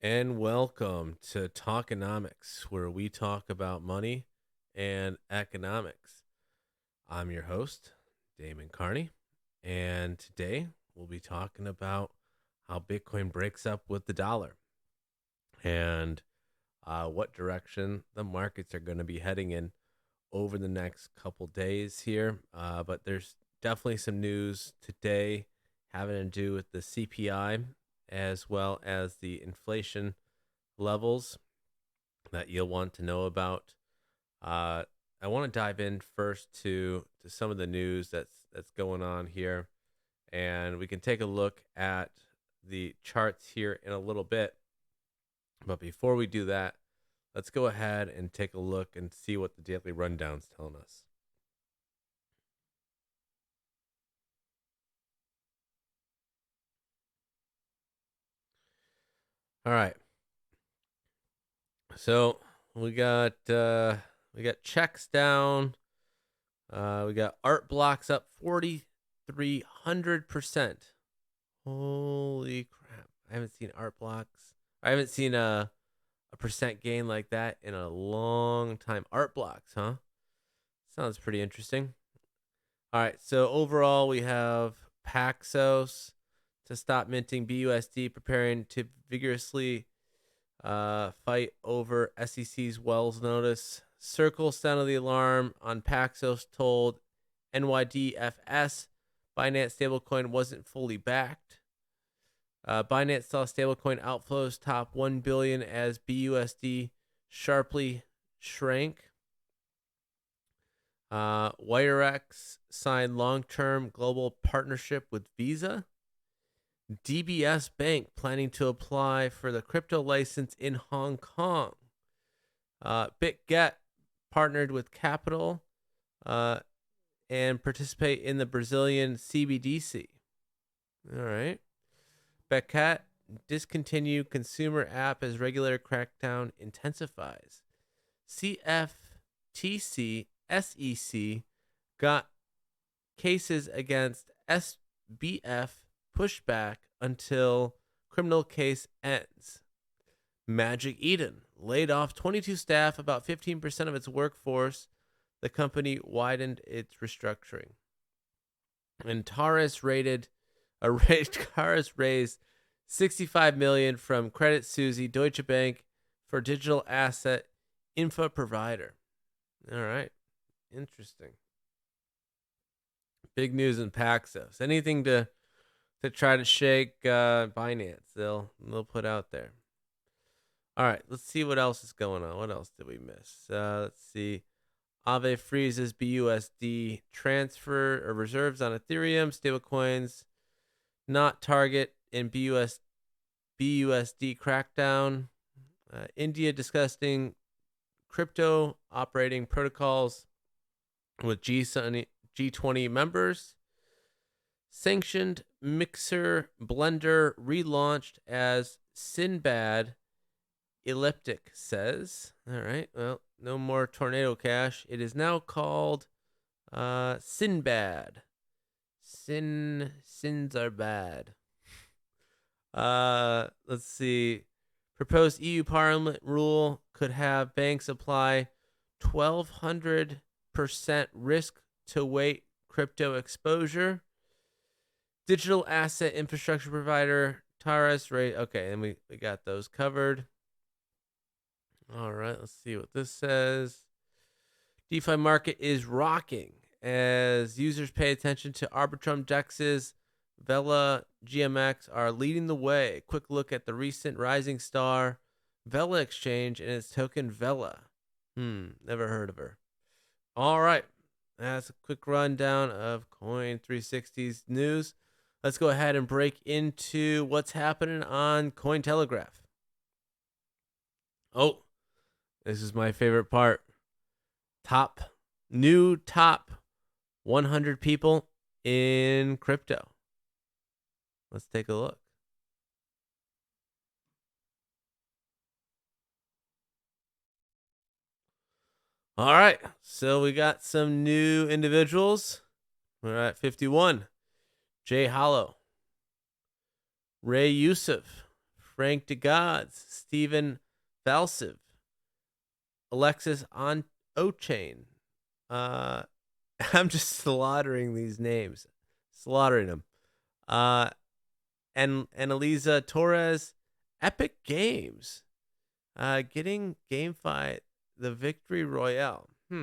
And welcome to TalkinOmics, where we talk about money and economics. I'm your host, Damon Carney, and today we'll be talking about how Bitcoin breaks up with the dollar and what direction the markets are going to be heading in over the next couple days here. But there's definitely some news today having to do with the CPI as well as the inflation levels that you'll want to know about. I want to dive in first to some of the news that's going on here, and we can take a look at the charts here in a little bit. But before we do that, let's go ahead and take a look and see what the daily rundown's telling us. All right. So we got checks down. We got art blocks up 4,300%. Holy crap! I haven't seen art blocks. I haven't seen a percent gain like that in a long time. Art blocks, huh? Sounds pretty interesting. All right. So overall, we have Paxos to stop minting BUSD, preparing to vigorously fight over SEC's Wells notice. Circle sounded the alarm on Paxos, told NYDFS Binance stablecoin wasn't fully backed. Binance saw stablecoin outflows top 1 billion as BUSD sharply shrank. WireX signed long-term global partnership with Visa. DBS Bank planning to apply for the crypto license in Hong Kong. BitGet partnered with Capital and participate in the Brazilian CBDC. All right. BitGet discontinue consumer app as regulator crackdown intensifies. CFTC SEC got cases against SBF pushback until criminal case ends. Magic Eden laid off 22 staff, about 15% of its workforce. The company widened its restructuring. And Taurus raised $65 million from Credit Suisse Deutsche Bank for digital asset info provider. All right, interesting. Big news in Paxos. Anything to try to shake Binance, they'll put out there. All right, let's see what else is going on. What else did we miss? Let's see. Aave freezes BUSD transfer or reserves on Ethereum. Stablecoins not target in BUSD crackdown. India discussing crypto operating protocols with G20 members. Sanctioned mixer blender relaunched as Sinbad. Elliptic says. All right. Well, no more Tornado Cash. It is now called Sinbad. Sins are bad. Let's see. Proposed EU Parliament rule could have banks apply 1,200% risk to weight crypto exposure. Digital asset infrastructure provider Taurus rate. Okay, and we got those covered. All right, let's see what this says. DeFi market is rocking as users pay attention to Arbitrum dexes. Vela GMX are leading the way. Quick look at the recent rising star Vela exchange and its token Vela. Never heard of her. All right, that's a quick rundown of Coin360's news. Let's go ahead and break into what's happening on Cointelegraph. Oh, this is my favorite part. Top 100 people in crypto. Let's take a look. All right, so we got some new individuals. We're at 51. Jay Hollow, Ray Yusuf, Frank DeGods, Stephen Falsiv, Alexis on Ochain. I'm just slaughtering these names, slaughtering them. And Eliza Torres, Epic Games, getting GameFi the Victory Royale. I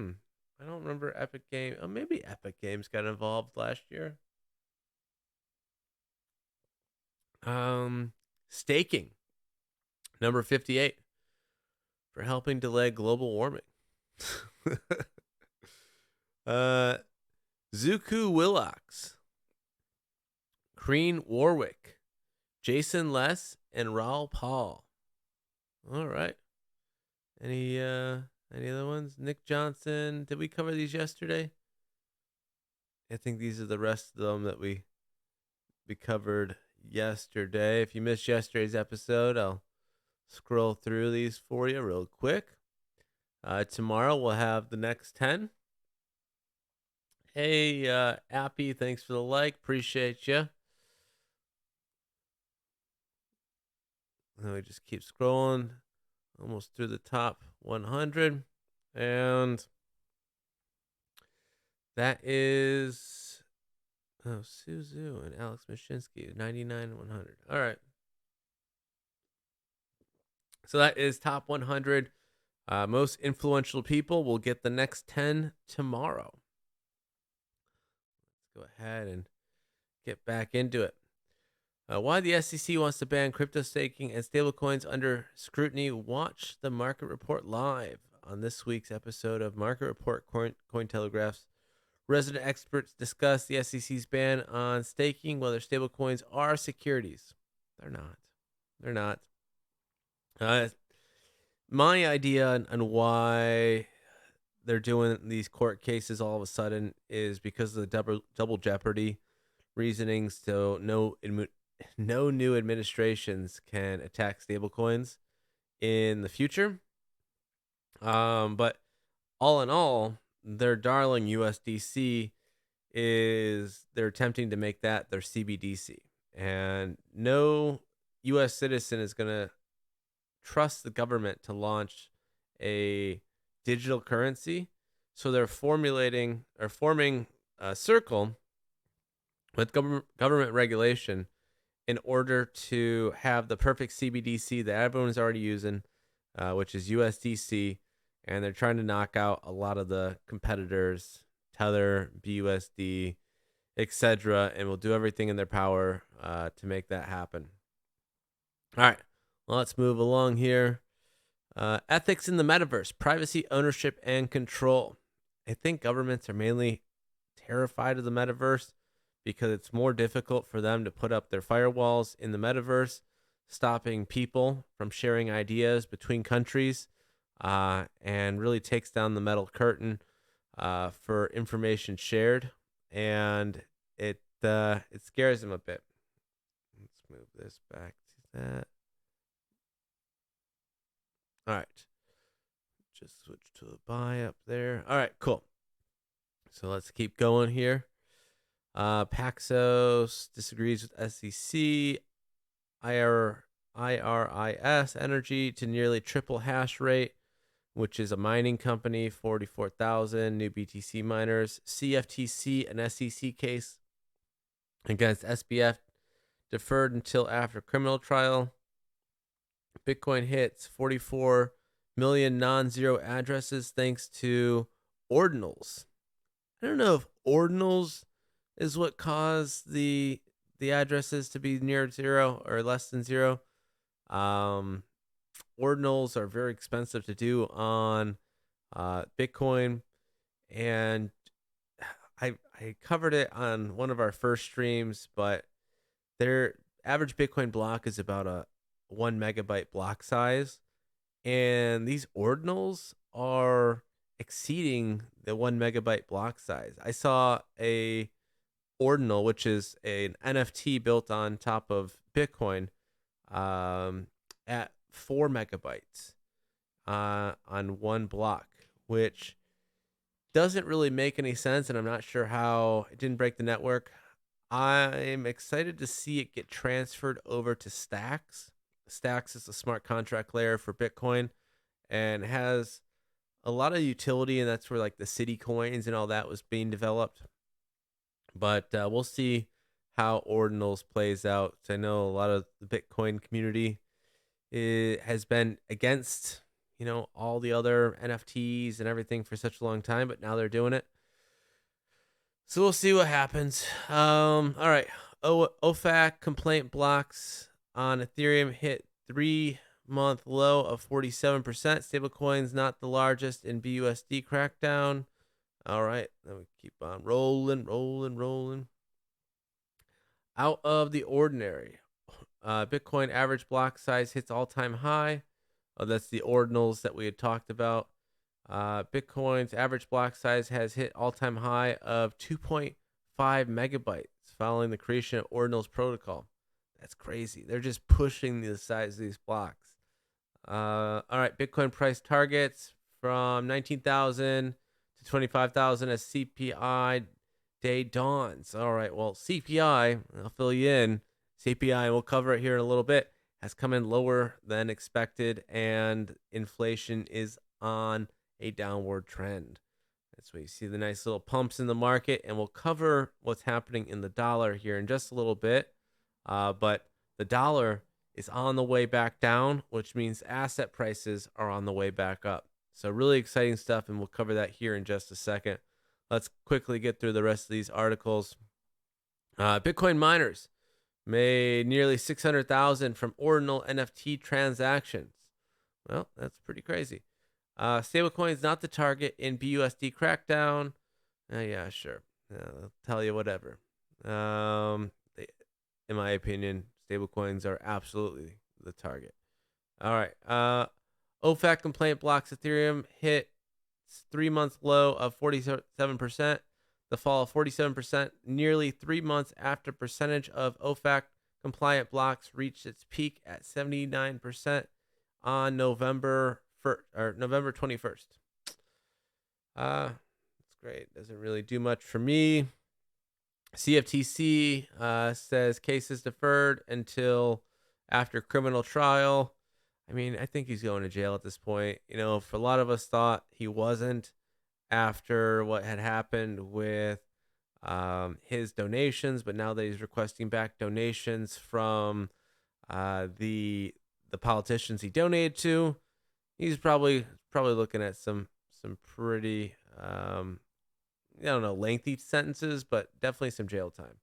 don't remember Epic Game. Oh, maybe Epic Games got involved last year. Staking, number 58, for helping delay global warming. Zuku Willocks, Crean Warwick, Jason Less, and Raul Paul. All right. Any other ones? Nick Johnson. Did we cover these yesterday? I think these are the rest of them that we covered yesterday. If you missed yesterday's episode, I'll scroll through these for you real quick. Tomorrow we'll have the next 10. Hey, Appy, thanks for the like. Appreciate you. And we just keep scrolling almost through the top 100. And that is Suzu and Alex Mashinsky, 99 and 100. All right. So that is top 100 most influential people. We'll get the next 10 tomorrow. Let's go ahead and get back into it. Why the SEC wants to ban crypto staking and stablecoins under scrutiny. Watch the Market Report live on this week's episode of Market Report Cointelegraph's resident experts discuss the SEC's ban on staking, whether stablecoins are securities. They're not. My idea on why they're doing these court cases all of a sudden is because of the double jeopardy reasonings. So no new administrations can attack stablecoins in the future. But all in all, their darling USDC they're attempting to make that their CBDC. And no U.S. citizen is going to trust the government to launch a digital currency. So they're forming a circle with government regulation in order to have the perfect CBDC that everyone's already using, which is USDC. And they're trying to knock out a lot of the competitors, Tether, BUSD, etc., and will do everything in their power to make that happen. All right, well, let's move along here. Ethics in the metaverse, privacy, ownership, and control. I think governments are mainly terrified of the metaverse because it's more difficult for them to put up their firewalls in the metaverse, stopping people from sharing ideas between countries. And really takes down the metal curtain for information shared, and it scares them a bit. Let's move this back to that. All right, just switch to a buy up there. All right, cool. So let's keep going here. Paxos disagrees with SEC. IRIS Energy to nearly triple hash rate, which is a mining company, 44,000 new BTC miners. CFTC, an SEC case against SBF, deferred until after criminal trial. Bitcoin hits 44 million non-zero addresses thanks to ordinals. I don't know if ordinals is what caused the addresses to be near zero or less than zero. Ordinals are very expensive to do on Bitcoin, and I covered it on one of our first streams, but their average Bitcoin block is about a 1 megabyte block size, and these ordinals are exceeding the 1 megabyte block size. I saw a ordinal, which is an NFT built on top of Bitcoin, at 4 megabytes on one block, which doesn't really make any sense, and I'm not sure how it didn't break the network. I'm excited to see it get transferred over to Stacks. Stacks is a smart contract layer for Bitcoin and has a lot of utility, and that's where like the city coins and all that was being developed. But we'll see how ordinals plays out. I know a lot of the Bitcoin community has been against, all the other NFTs and everything for such a long time, but now they're doing it. So we'll see what happens. All right. OFAC complaint blocks on Ethereum hit 3-month low of 47%. Stablecoins not the largest in BUSD crackdown. All right. Then we keep on rolling. Out of the ordinary. Bitcoin average block size hits all-time high. Oh, that's the ordinals that we had talked about. Bitcoin's average block size has hit all-time high of 2.5 megabytes following the creation of Ordinals protocol. That's crazy. They're just pushing the size of these blocks. All right, Bitcoin price targets from 19,000 to 25,000 as CPI day dawns. All right, well, CPI, I'll fill you in. CPI, we'll cover it here in a little bit, has come in lower than expected, and inflation is on a downward trend. That's why you see the nice little pumps in the market, and we'll cover what's happening in the dollar here in just a little bit. But the dollar is on the way back down, which means asset prices are on the way back up. So really exciting stuff, and we'll cover that here in just a second. Let's quickly get through the rest of these articles. Bitcoin miners made nearly 600,000 from ordinal NFT transactions. Well, that's pretty crazy. Stablecoins not the target in BUSD crackdown. Yeah, sure. I'll tell you whatever. In my opinion, stablecoins are absolutely the target. All right. OFAC complaint blocks Ethereum hit 3-month low of 47%. The fall of 47% nearly 3 months after percentage of OFAC compliant blocks reached its peak at 79% on November 21st. That's great. Doesn't really do much for me. CFTC says cases deferred until after criminal trial. I mean, I think he's going to jail at this point. For a lot of us thought he wasn't after what had happened with his donations, but now that he's requesting back donations from the politicians he donated to, he's probably looking at some pretty lengthy sentences, but definitely some jail time.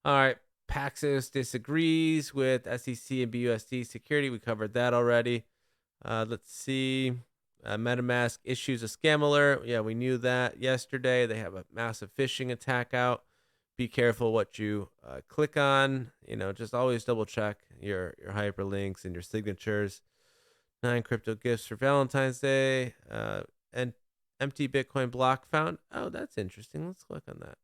All right. Paxos disagrees with SEC and BUSD security. We covered that already. Let's see. MetaMask issues a scam alert. Yeah, we knew that yesterday. They have a massive phishing attack out. Be careful what you click on. Just always double check your hyperlinks and your signatures. 9 crypto gifts for Valentine's Day. And empty Bitcoin block found. Oh, that's interesting. Let's click on that.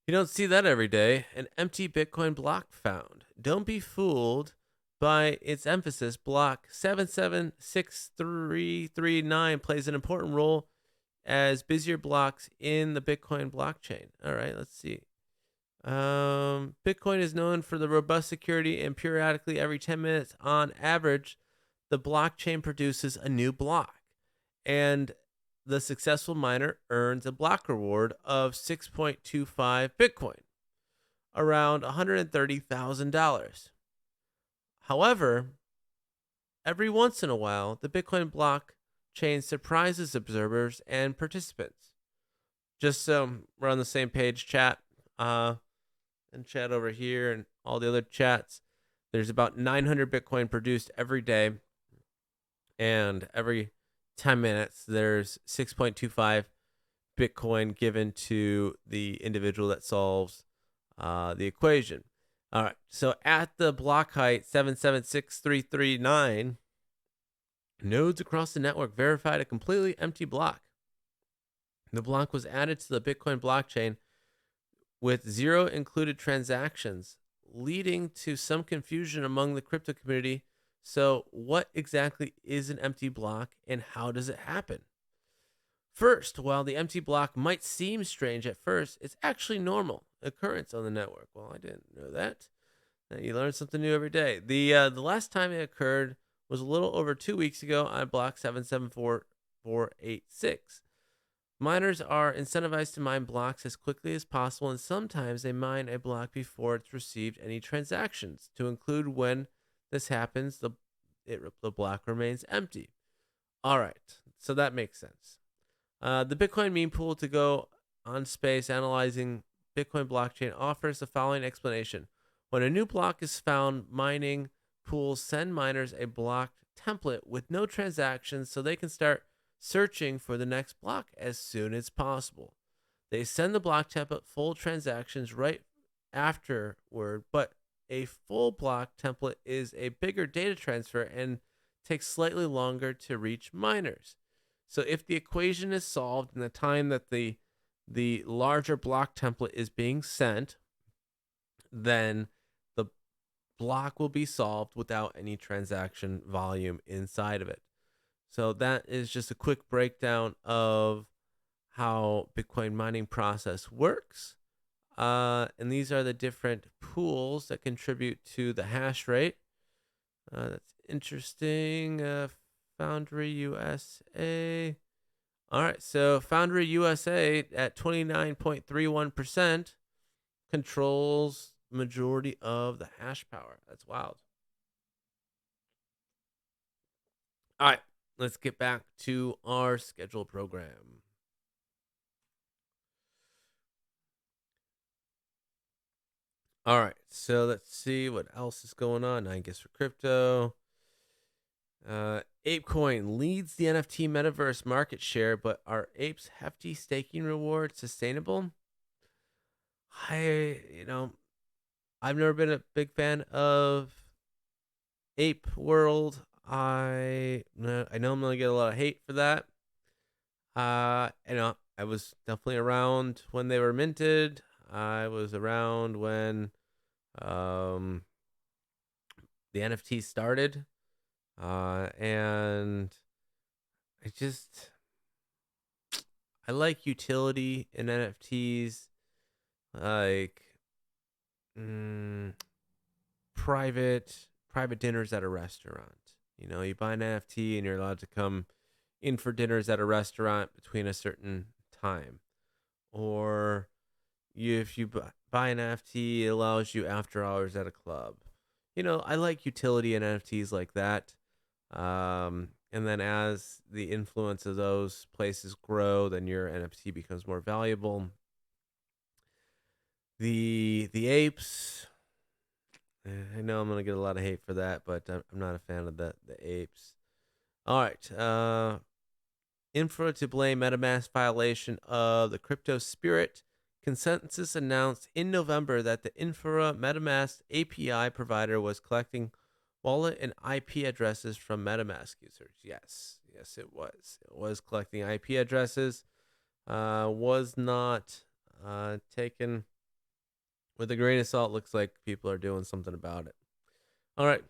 You don't see that every day. An empty Bitcoin block found. Don't be fooled by its emphasis. Block 776339 plays an important role as busier blocks in the Bitcoin blockchain. All right, let's see. Bitcoin is known for the robust security, and periodically every 10 minutes on average, the blockchain produces a new block. And the successful miner earns a block reward of 6.25 Bitcoin, around $130,000. However, every once in a while, the Bitcoin blockchain surprises observers and participants. Just so we're on the same page, chat, and chat over here and all the other chats, there's about 900 Bitcoin produced every day, and every 10 minutes, there's 6.25 Bitcoin given to the individual that solves the equation. All right. So at the block height 776339, nodes across the network verified a completely empty block. The block was added to the Bitcoin blockchain with 0 included transactions, leading to some confusion among the crypto community. So what exactly is an empty block and how does it happen? First, while the empty block might seem strange at first, it's actually normal occurrence on the network. Well, I didn't know that. You learn something new every day. The last time it occurred was a little over 2 weeks ago on block 774486. Miners are incentivized to mine blocks as quickly as possible, and sometimes they mine a block before it's received any transactions. To include when this happens, the block remains empty. All right, so that makes sense. The Bitcoin meme pool to go on space analyzing Bitcoin blockchain offers the following explanation. When a new block is found, mining pools send miners a blocked template with no transactions so they can start searching for the next block as soon as possible. They send the block template full transactions right afterward, but a full block template is a bigger data transfer and takes slightly longer to reach miners. So if the equation is solved in the time that the larger block template is being sent, then the block will be solved without any transaction volume inside of it. So that is just a quick breakdown of how Bitcoin mining process works. And these are the different pools that contribute to the hash rate. That's interesting. Foundry USA. All right, so Foundry USA at 29.31% controls majority of the hash power. That's wild. All right, let's get back to our scheduled program. All right, so let's see what else is going on. I guess for crypto. ApeCoin leads the NFT metaverse market share, but are Ape's hefty staking rewards sustainable? I've never been a big fan of Ape World. I know I'm gonna get a lot of hate for that. I was definitely around when they were minted. I was around when the NFT started. And I like utility in NFTs, like private dinners at a restaurant. You buy an NFT and you're allowed to come in for dinners at a restaurant between a certain time, or if you buy an NFT, it allows you after hours at a club. I like utility in NFTs like that. And then as the influence of those places grow, then your NFT becomes more valuable. The apes, I know I'm gonna get a lot of hate for that, but I'm not a fan of the apes. All right, infra to blame MetaMask violation of the crypto spirit. Consensus announced in November that the Infra MetaMask API provider was collecting wallet and IP addresses from MetaMask users. Yes, it was. It was collecting IP addresses. Was not taken with a grain of salt. Looks like people are doing something about it. All right.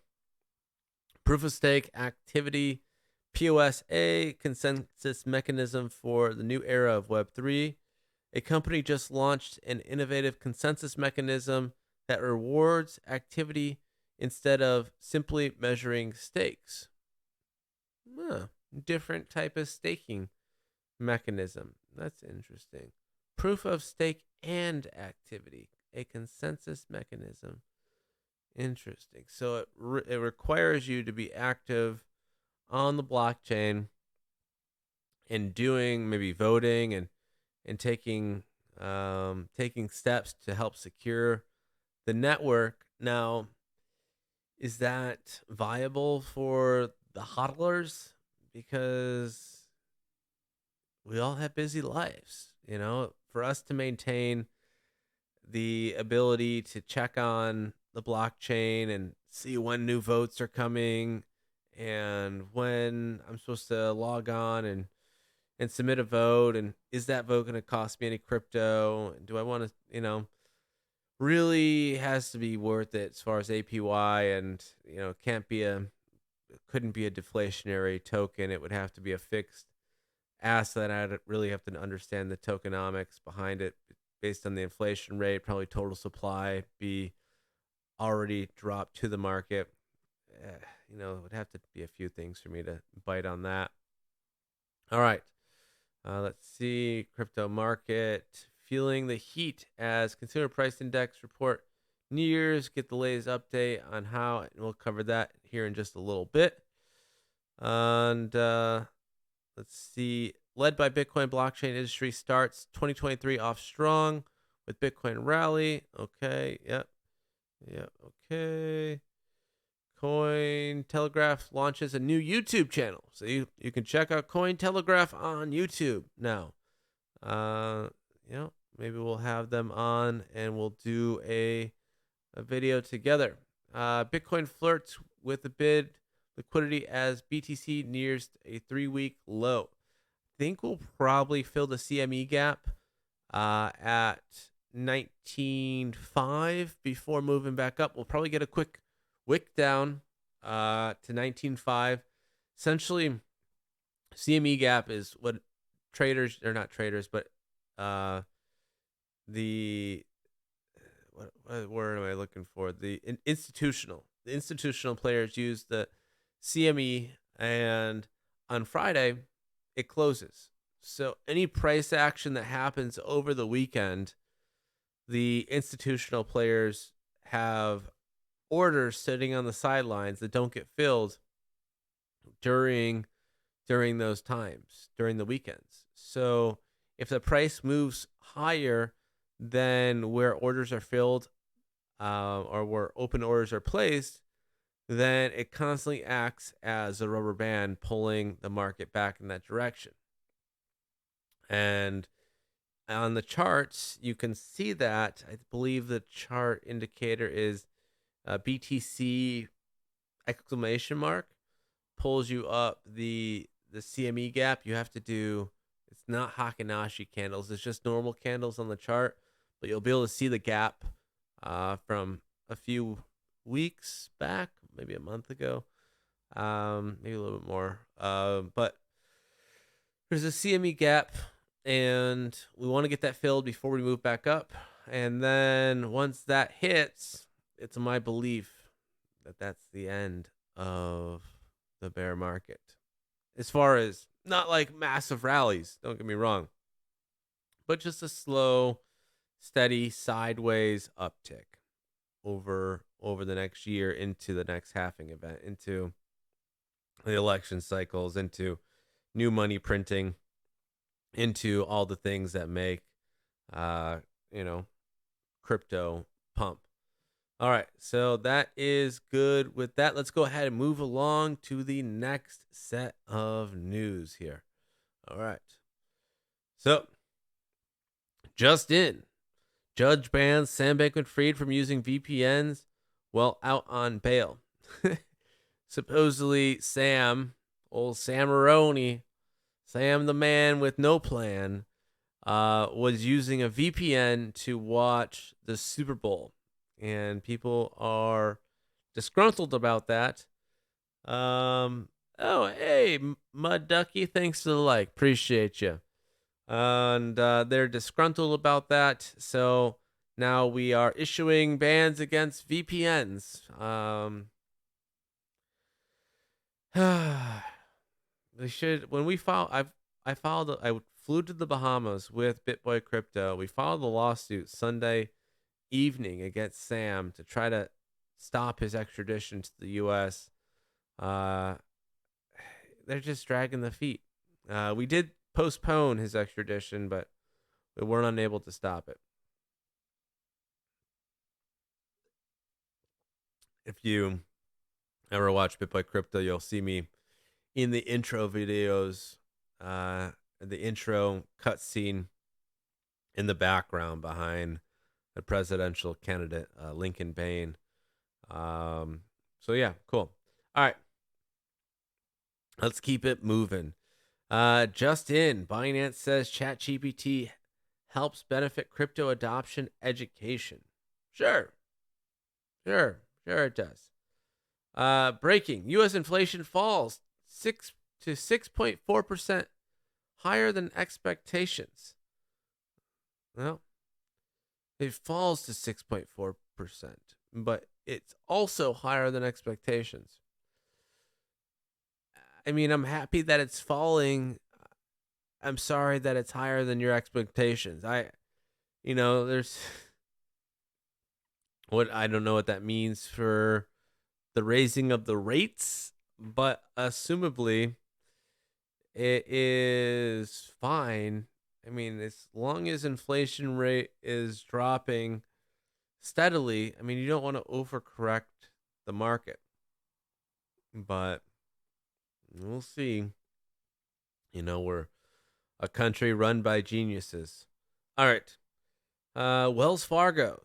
Proof of stake activity, POSA, consensus mechanism for the new era of Web3. A company just launched an innovative consensus mechanism that rewards activity instead of simply measuring stakes. Different type of staking mechanism. That's interesting. Proof of stake and activity, a consensus mechanism. Interesting. So it requires you to be active on the blockchain and doing maybe voting and taking steps to help secure the network. Now, is that viable for the hodlers? Because we all have busy lives. For us to maintain the ability to check on the blockchain and see when new votes are coming and when I'm supposed to log on and submit a vote, and is that vote going to cost me any crypto? Do I want to, really has to be worth it as far as APY, and couldn't be a deflationary token. It would have to be a fixed asset, I'd really have to understand the tokenomics behind it based on the inflation rate, probably total supply be already dropped to the market. It would have to be a few things for me to bite on that. All right. Let's see. Crypto market feeling the heat as consumer price index report nears. Get the latest update on how, and we'll cover that here in just a little bit. And let's see. Led by Bitcoin blockchain industry starts 2023 off strong with Bitcoin rally. Okay. Yep. Okay. Cointelegraph launches a new YouTube channel. So you can check out Cointelegraph on YouTube now. Maybe we'll have them on and we'll do a video together. Bitcoin flirts with a bid liquidity as BTC nears a 3-week low. Think we'll probably fill the CME gap at 19.5 before moving back up. We'll probably get a quick wick down to 19.5. Essentially, CME gap is what traders, or not traders, but the what word am I looking for? The institutional players use the CME, and on Friday it closes. So any price action that happens over the weekend, the institutional players have orders sitting on the sidelines that don't get filled during those times, during the weekends. So if the price moves higher than where orders are filled or where open orders are placed, then it constantly acts as a rubber band pulling the market back in that direction. And on the charts, you can see that. I believe the chart indicator is BTC exclamation mark pulls you up the CME gap. You have to do, it's not Hakanashi candles, it's just normal candles on the chart, but you'll be able to see the gap from a few weeks back, maybe a month ago, maybe a little bit more. But there's a CME gap, and we want to get that filled before we move back up. And then once that hits, it's my belief that that's the end of the bear market. As far as not like massive rallies, don't get me wrong, but just a slow, steady sideways uptick over the next year into the next halving event, into the election cycles, into new money printing, into all the things that make crypto pump. All right, so that is good with that. Let's go ahead and move along to the next set of news here. All right. So, just in, judge bans Sam Bankman-Fried from using VPNs while out on bail. Supposedly, old Samaroni, Sam the man with no plan, was using a VPN to watch the Super Bowl. And people are disgruntled about that. Oh, hey, Mud Ducky, thanks for the like. Appreciate you. And they're disgruntled about that. So now we are issuing bans against VPNs. They should, when we filed, I flew to the Bahamas with BitBoy Crypto. We filed the lawsuit Sunday evening against Sam to try to stop his extradition to the U.S. They're just dragging the feet. We did postpone his extradition, but we weren't unable to stop it. If you ever watch BitBoy Crypto, you'll see me in the intro videos, the intro cutscene in the background behind the presidential candidate, Lincoln Bain. So yeah, cool. All right. Let's keep it moving. Just in, Binance says ChatGPT helps benefit crypto adoption education. Sure it does. Breaking, U.S. inflation falls 6.4% higher than expectations. Well, it falls to 6.4%, but it's also higher than expectations. I mean, I'm happy that it's falling. I'm sorry that it's higher than your expectations. There's I don't know what that means for the raising of the rates, but assumably it is fine. I mean, as long as inflation rate is dropping steadily, I mean, you don't want to overcorrect the market, but we'll see. We're a country run by geniuses. All right. Wells Fargo,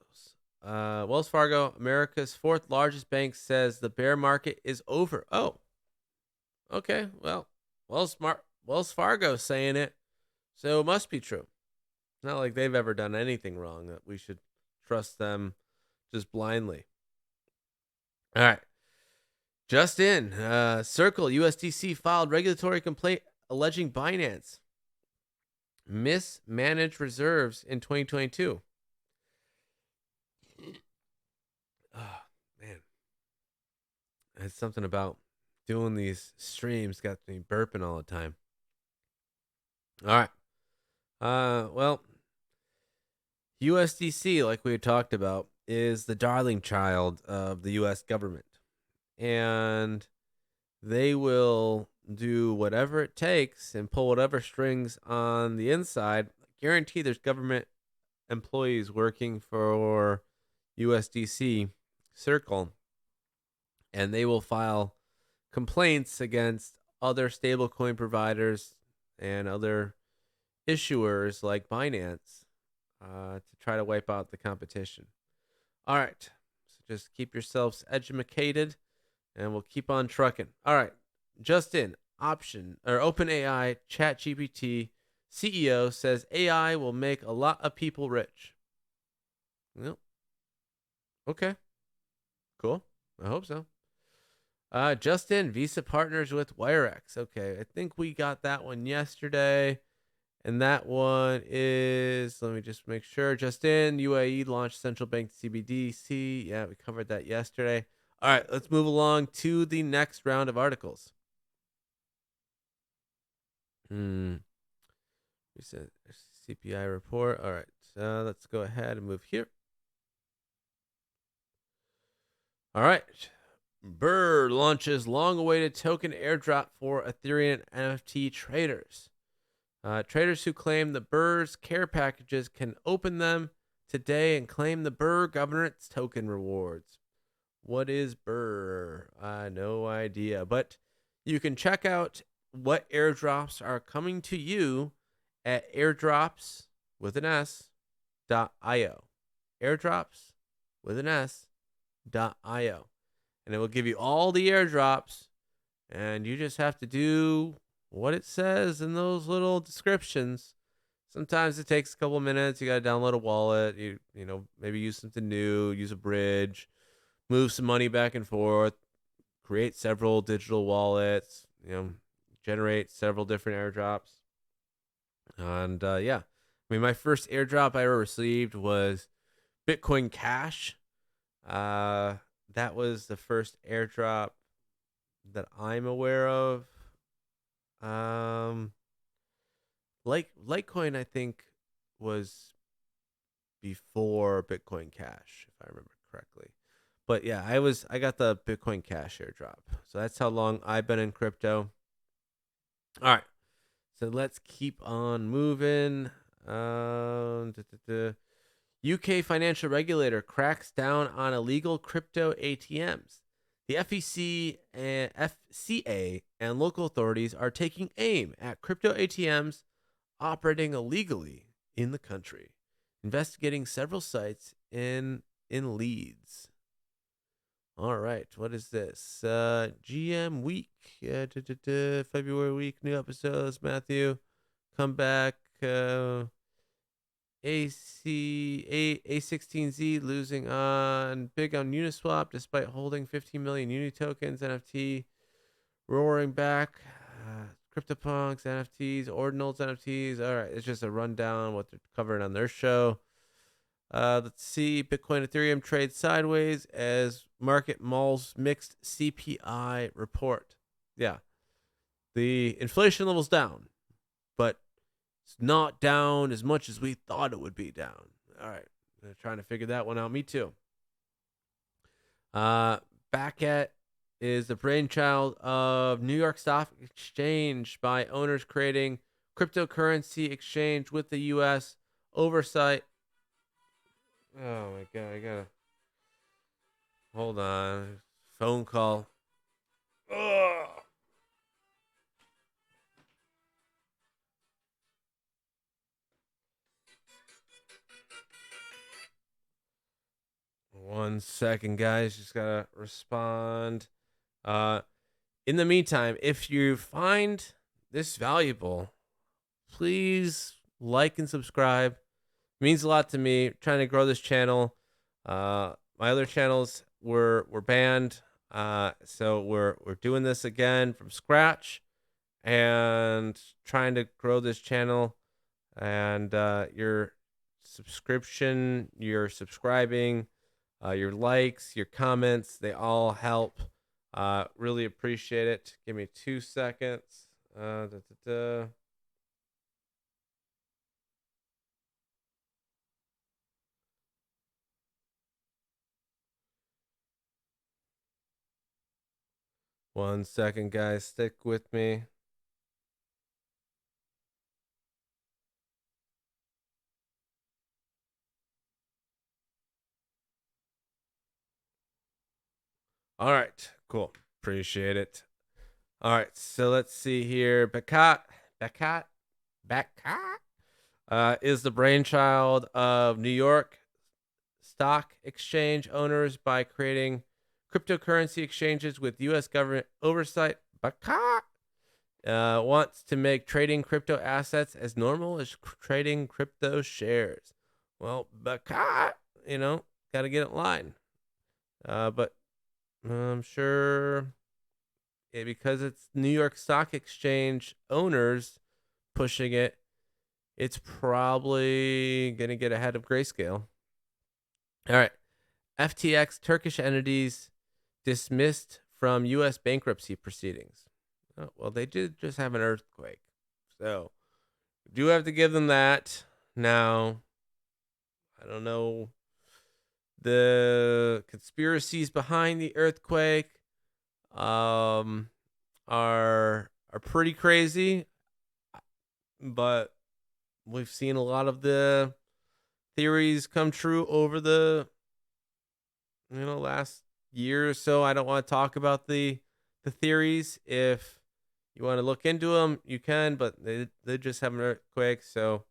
America's fourth largest bank, says the bear market is over. Oh, okay. Well, Wells Fargo saying it, so it must be true. It's not like they've ever done anything wrong that we should trust them just blindly. All right. Just in, Circle USDC filed regulatory complaint alleging Binance mismanaged reserves in 2022. Oh, man. It's something about doing these streams got me burping all the time. All right. Well, USDC, like we had talked about, is the darling child of the U.S. government. And they will do whatever it takes and pull whatever strings on the inside. I guarantee there's government employees working for USDC Circle, and they will file complaints against other stablecoin providers and other issuers like Binance to try to wipe out the competition. All right, so just keep yourselves educated, and we'll keep on trucking. All right, just in, OpenAI ChatGPT CEO says AI will make a lot of people rich. Well, okay, cool. I hope so. Just in, Visa partners with WireX. Okay, I think we got that one yesterday. And that one is, let me just make sure. Just in, UAE launched central bank CBDC. Yeah, we covered that yesterday. All right, let's move along to the next round of articles. We said CPI report. All right, so let's go ahead and move here. All right. Burr launches long-awaited token airdrop for Ethereum NFT traders. Traders who claim the Burr's care packages can open them today and claim the Burr governance token rewards. What is Burr? No idea. But you can check out what airdrops are coming to you at airdrops with an S.io. Airdrops with an S.io. And it will give you all the airdrops, and you just have to do what it says in those little descriptions. Sometimes it takes a couple minutes. You got to download a wallet. You maybe use something new, use a bridge, move some money back and forth, create several digital wallets, generate several different airdrops. And yeah, I mean, my first airdrop I ever received was Bitcoin Cash. That was the first airdrop that I'm aware of. Litecoin, I think, was before Bitcoin Cash, if I remember correctly. But yeah, I got the Bitcoin Cash airdrop. So that's how long I've been in crypto. All right. So let's keep on moving. UK financial regulator cracks down on illegal crypto ATMs. The FEC and FCA and local authorities are taking aim at crypto ATMs operating illegally in the country, investigating several sites in Leeds. All right, what is this? GM week, February week, new episodes. Matthew, come back. A16Z losing big on Uniswap despite holding 15 million Uni tokens. NFT roaring back. CryptoPunks, NFTs, Ordinals, NFTs. All right, it's just a rundown what they're covering on their show. Let's see. Bitcoin, Ethereum trade sideways as market mauls mixed CPI report. Yeah, the inflation level's down, but it's not down as much as we thought it would be down. All right, they're trying to figure that one out. Me too. Backett is the brainchild of New York Stock Exchange by owners creating cryptocurrency exchange with the U.S. oversight. Oh my god, I gotta hold on. Phone call. Ugh. One second, guys. Just gotta respond. In the meantime, if you find this valuable, please like and subscribe. It means a lot to me. Trying to grow this channel. My other channels were banned. So we're doing this again from scratch and trying to grow this channel. And your subscription, your subscribing, your likes, your comments, they all help. Really appreciate it. Give me 2 seconds. Da, da, da. One second, guys. Stick with me. All right, cool. Appreciate it. All right, so let's see here. Bekat is the brainchild of New York Stock Exchange owners by creating cryptocurrency exchanges with U.S. government oversight. Bekat wants to make trading crypto assets as normal as trading crypto shares. Well, Bekat, got to get in line. But I'm sure because it's New York Stock Exchange owners pushing it, it's probably going to get ahead of Grayscale. All right. FTX Turkish entities dismissed from U.S. bankruptcy proceedings. Oh, well, they did just have an earthquake. So, do have to give them that. Now, I don't know the conspiracies behind the earthquake are pretty crazy, but we've seen a lot of the theories come true over the last year or so. I don't want to talk about the theories. If you want to look into them, you can, but they just have an earthquake, so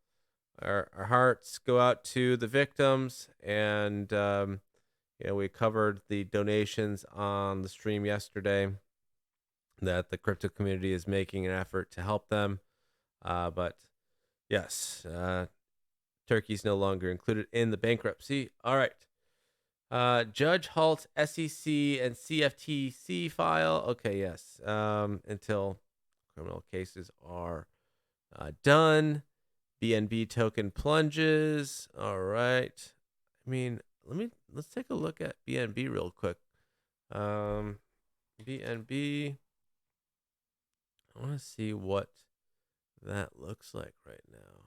our hearts go out to the victims. And we covered the donations on the stream yesterday that the crypto community is making an effort to help them. But yes, Turkey's no longer included in the bankruptcy. All right. Judge halts SEC and CFTC file. Okay, yes. Until criminal cases are done. BNB token plunges. All right. I mean, let's take a look at BNB real quick. BNB. I want to see what that looks like right now.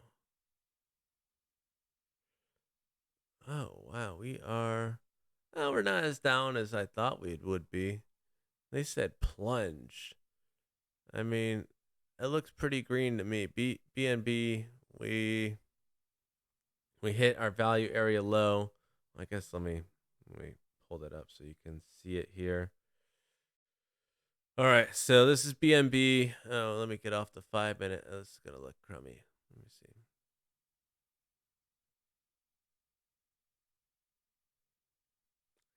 Oh, wow. We're not as down as I thought we would be. They said plunge. I mean, it looks pretty green to me. BNB, we hit our value area low. I guess let me hold it up so you can see it here. All right, so this is BNB. Oh, let me get off the 5-minute. Oh, this is gonna look crummy. Let me see.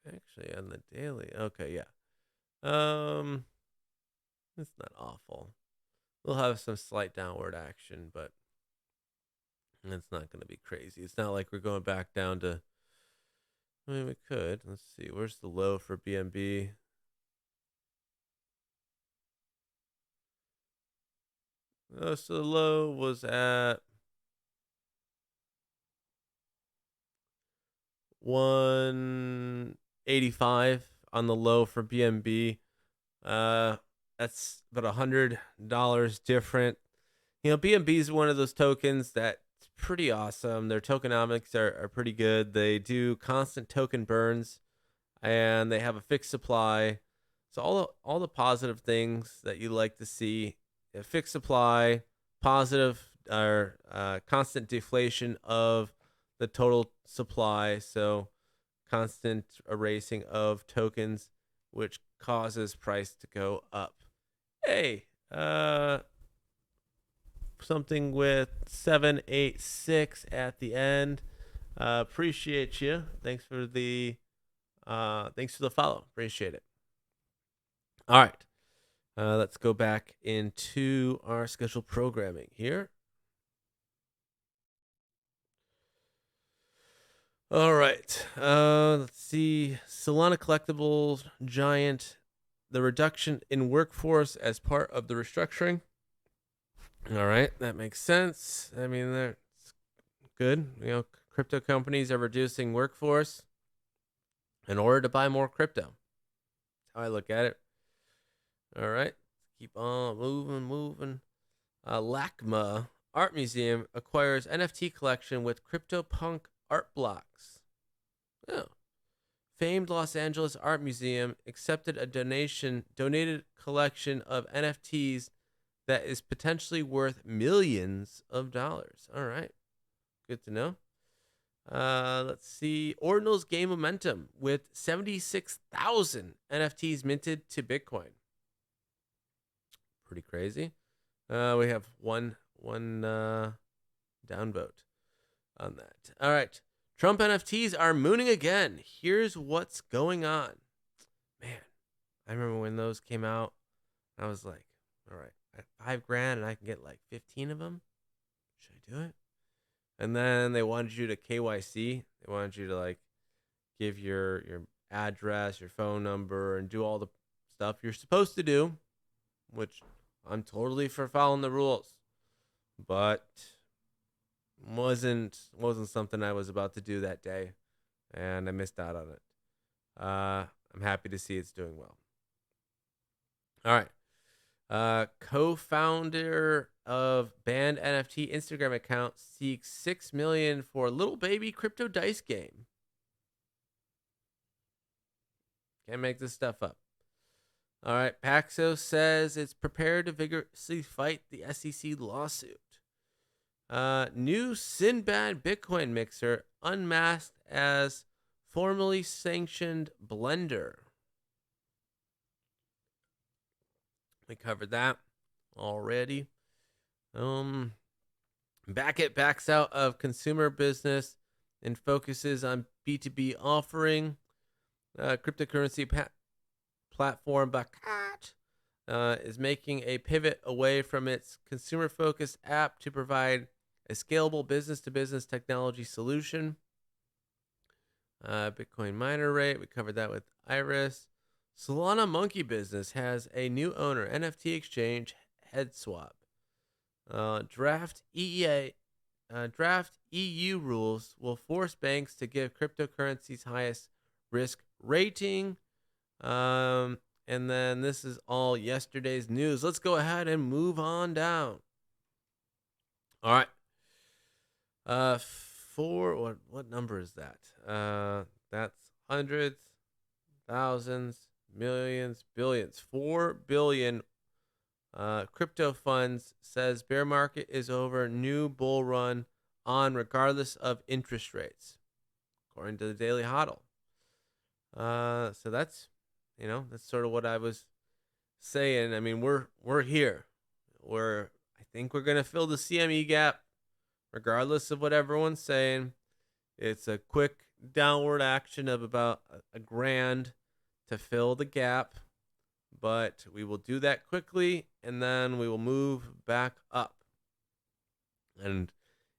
Actually, on the daily. Okay, yeah. It's not awful. We'll have some slight downward action, but it's not going to be crazy. It's not like we're going back down to. I mean, we could. Let's see. Where's the low for BNB? So the low was at 185 on the low for BNB. That's about $100 different. BNB is one of those tokens that's pretty awesome. Their tokenomics are pretty good. They do constant token burns, and they have a fixed supply. So all the positive things that you like to see: a fixed supply, positive or constant deflation of the total supply. So constant erasing of tokens, which causes price to go up. Hey, something with 786 at the end. Appreciate you. Thanks for the follow. Appreciate it. All right. Let's go back into our scheduled programming here. All right. Let's see. Solana Collectibles Giant. The reduction in workforce as part of the restructuring. All right, that makes sense. I mean, that's good. Crypto companies are reducing workforce in order to buy more crypto. That's how I look at it. All right, keep on moving. LACMA Art Museum acquires NFT collection with CryptoPunk art blocks. Oh. Famed Los Angeles Art Museum accepted a donated collection of NFTs that is potentially worth millions of dollars. All right. Good to know. Let's see. Ordinal's gain momentum with 76,000 NFTs minted to Bitcoin. Pretty crazy. We have one downvote on that. All right. Trump NFTs are mooning again. Here's what's going on. Man, I remember when those came out. I was like, all right, at $5,000 and I can get like 15 of them. Should I do it? And then they wanted you to KYC. They wanted you to like give your address, your phone number, and do all the stuff you're supposed to do, which I'm totally for following the rules, but wasn't something I was about to do that day, and I missed out on it. I'm happy to see it's doing well. All right. Co-founder of banned NFT Instagram account seeks $6 million for little baby crypto dice game. Can't make this stuff up. All right. Paxos says it's prepared to vigorously fight the SEC lawsuit. New Sinbad Bitcoin mixer unmasked as formally sanctioned blender. We covered that already. Backit backs out of consumer business and focuses on B2B offering. Cryptocurrency platform Backit is making a pivot away from its consumer-focused app to provide a scalable business-to-business technology solution. Bitcoin miner rate, we covered that with Iris. Solana Monkey Business has a new owner, NFT exchange HeadSwap. Draft EU rules will force banks to give cryptocurrencies highest risk rating. And then this is all yesterday's news. Let's go ahead and move on down. All right. What number is that? That's hundreds, thousands, millions, billions. 4 billion crypto funds says bear market is over, new bull run on regardless of interest rates, according to the Daily Hodl. So that's sort of what I was saying. I mean, we're here. I think we're gonna fill the CME gap, regardless of what everyone's saying. It's a quick downward action of about $1,000 to fill the gap, but we will do that quickly, and then we will move back up. And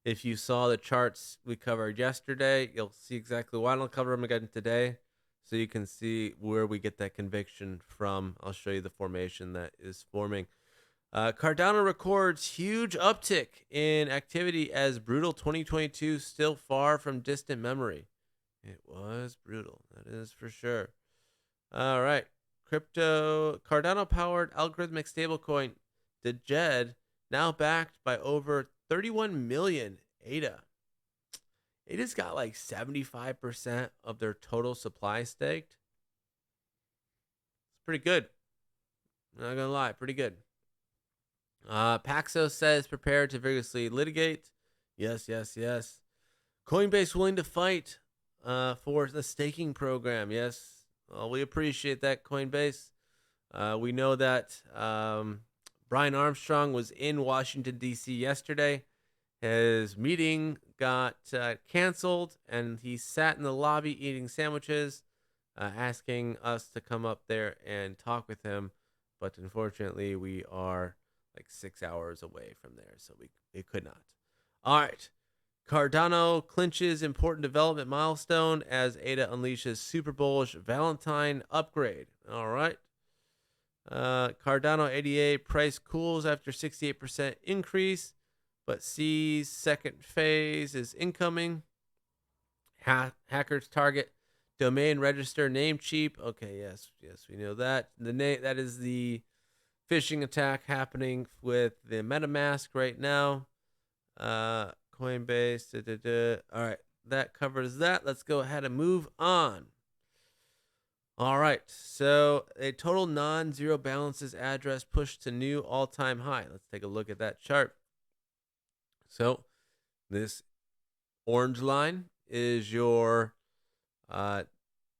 if you saw the charts we covered yesterday, you'll see exactly why. I don't cover them again today, so you can see where we get that conviction from. I'll show you the formation that is forming. Cardano records huge uptick in activity as brutal 2022 still far from distant memory. It was brutal, that is for sure. All right. Crypto Cardano powered algorithmic stablecoin, the JED, now backed by over 31 million ADA. ADA's got like 75% of their total supply staked. It's pretty good. I'm not gonna lie, pretty good. Paxos says prepared to vigorously litigate. Yes, yes, yes. Coinbase willing to fight for the staking program. Yes, well, we appreciate that, Coinbase. We know that Brian Armstrong was in Washington, D.C. yesterday. His meeting got canceled, and he sat in the lobby eating sandwiches, asking us to come up there and talk with him. But unfortunately, we are like 6 hours away from there, so we could not. All right. Cardano clinches important development milestone as ADA unleashes super bullish Valentine upgrade. All right. Cardano ADA price cools after 68% increase, but sees second phase is incoming. Hackers target domain register name cheap. Okay, yes, we know that. The name that is the phishing attack happening with the MetaMask right now. Coinbase. All right, that covers that. Let's go ahead and move on. All right, so a total non-zero balances address pushed to new all-time high. Let's take a look at that chart. So this orange line is your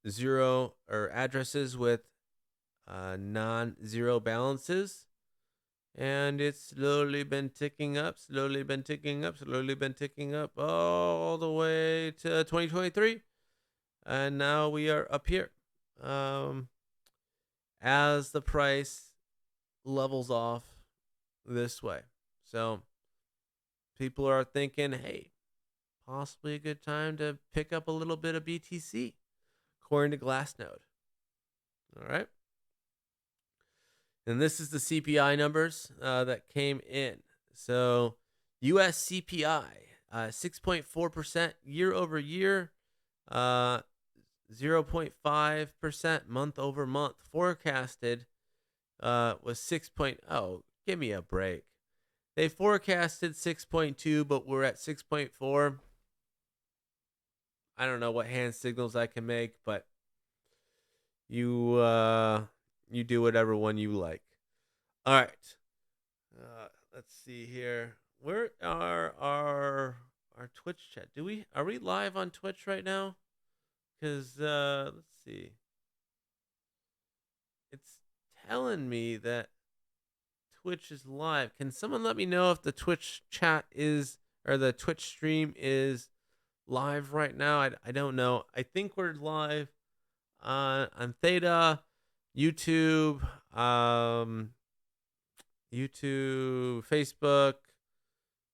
zero or addresses with non-zero balances. And it's slowly been ticking up, all the way to 2023. And now we are up here. As the price levels off this way. So people are thinking, hey, possibly a good time to pick up a little bit of BTC, according to Glassnode. All right. And this is the CPI numbers that came in. So US CPI, 6.4% year over year, 0.5% month over month. Forecasted was 6.0. Give me a break. They forecasted 6.2, but we're at 6.4. I don't know what hand signals I can make, but you do whatever one you like. All right. Let's see here. Where are our Twitch chat? Are we live on Twitch right now? Because let's see. It's telling me that Twitch is live. Can someone let me know if the Twitch chat is, or the Twitch stream is live right now? I don't know. I think we're live on Theta, YouTube, Facebook,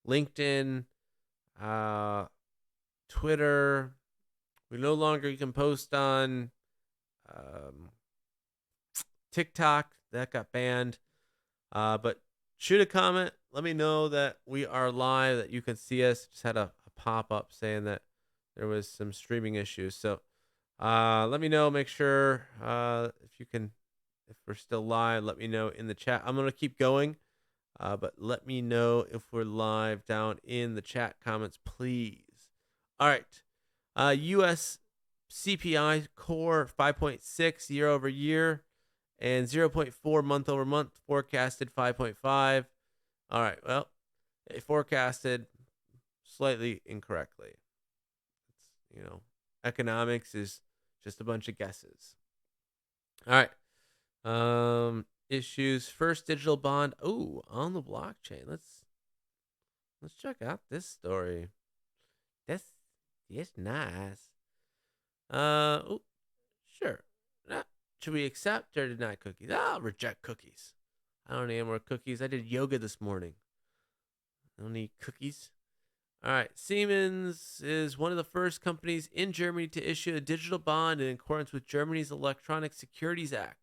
LinkedIn, Twitter. We no longer can post on TikTok. That got banned. But shoot a comment. Let me know that we are live, that you can see us. Just had a pop-up saying that there was some streaming issues. So let me know. Make sure if we're still live, let me know in the chat. I'm going to keep going. But let me know if we're live down in the chat comments, please. All right. US CPI core 5.6 year over year and 0.4 month over month, forecasted 5.5. All right. Well, they forecasted slightly incorrectly. It's, economics is just a bunch of guesses. All right. Issues first digital bond on the blockchain. Let's check out this story. That's nice. Sure. Should we accept or deny cookies? I'll reject cookies. I don't need more cookies. I did yoga this morning. I don't need cookies. All right. Siemens is one of the first companies in Germany to issue a digital bond in accordance with Germany's Electronic Securities Act.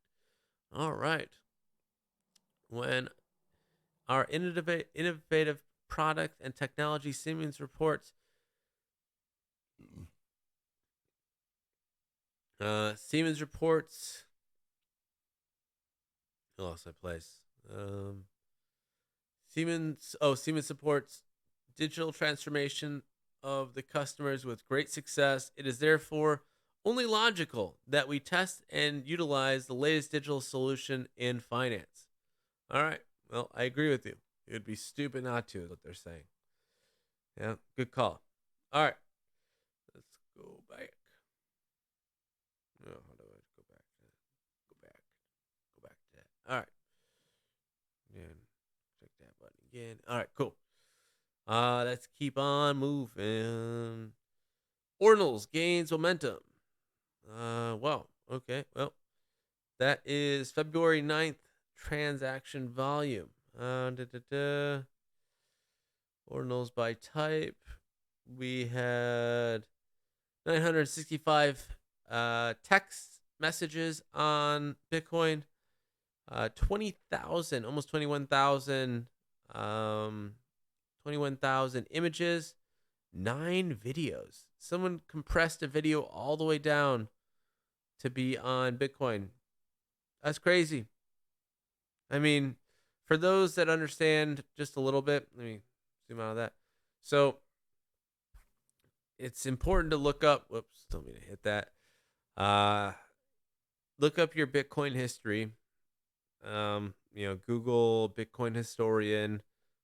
All right. When our innovative product and technology. Siemens reports. Siemens reports. I lost my place. Siemens supports digital transformation of the customers with great success. It is therefore only logical that we test and utilize the latest digital solution in finance. All right. Well, I agree with you. It would be stupid not to, is what they're saying. Yeah, good call. All right. Let's go back. Oh, how do I go back? Go back. Go back to that. All right. And check that button again. All right, cool. Let's keep on moving. Ordinals gains momentum. Wow. Okay. Well, that is February 9th transaction volume. Ordinals by type. We had 965 text messages on Bitcoin. 20,000, almost 21,000, 21,000 images, 9 videos. Someone compressed a video all the way down to be on Bitcoin. That's crazy. I mean, for those that understand just a little bit, let me zoom out of that. So it's important to look up. Whoops, don't mean to hit that. Look up your Bitcoin history. Google Bitcoin historian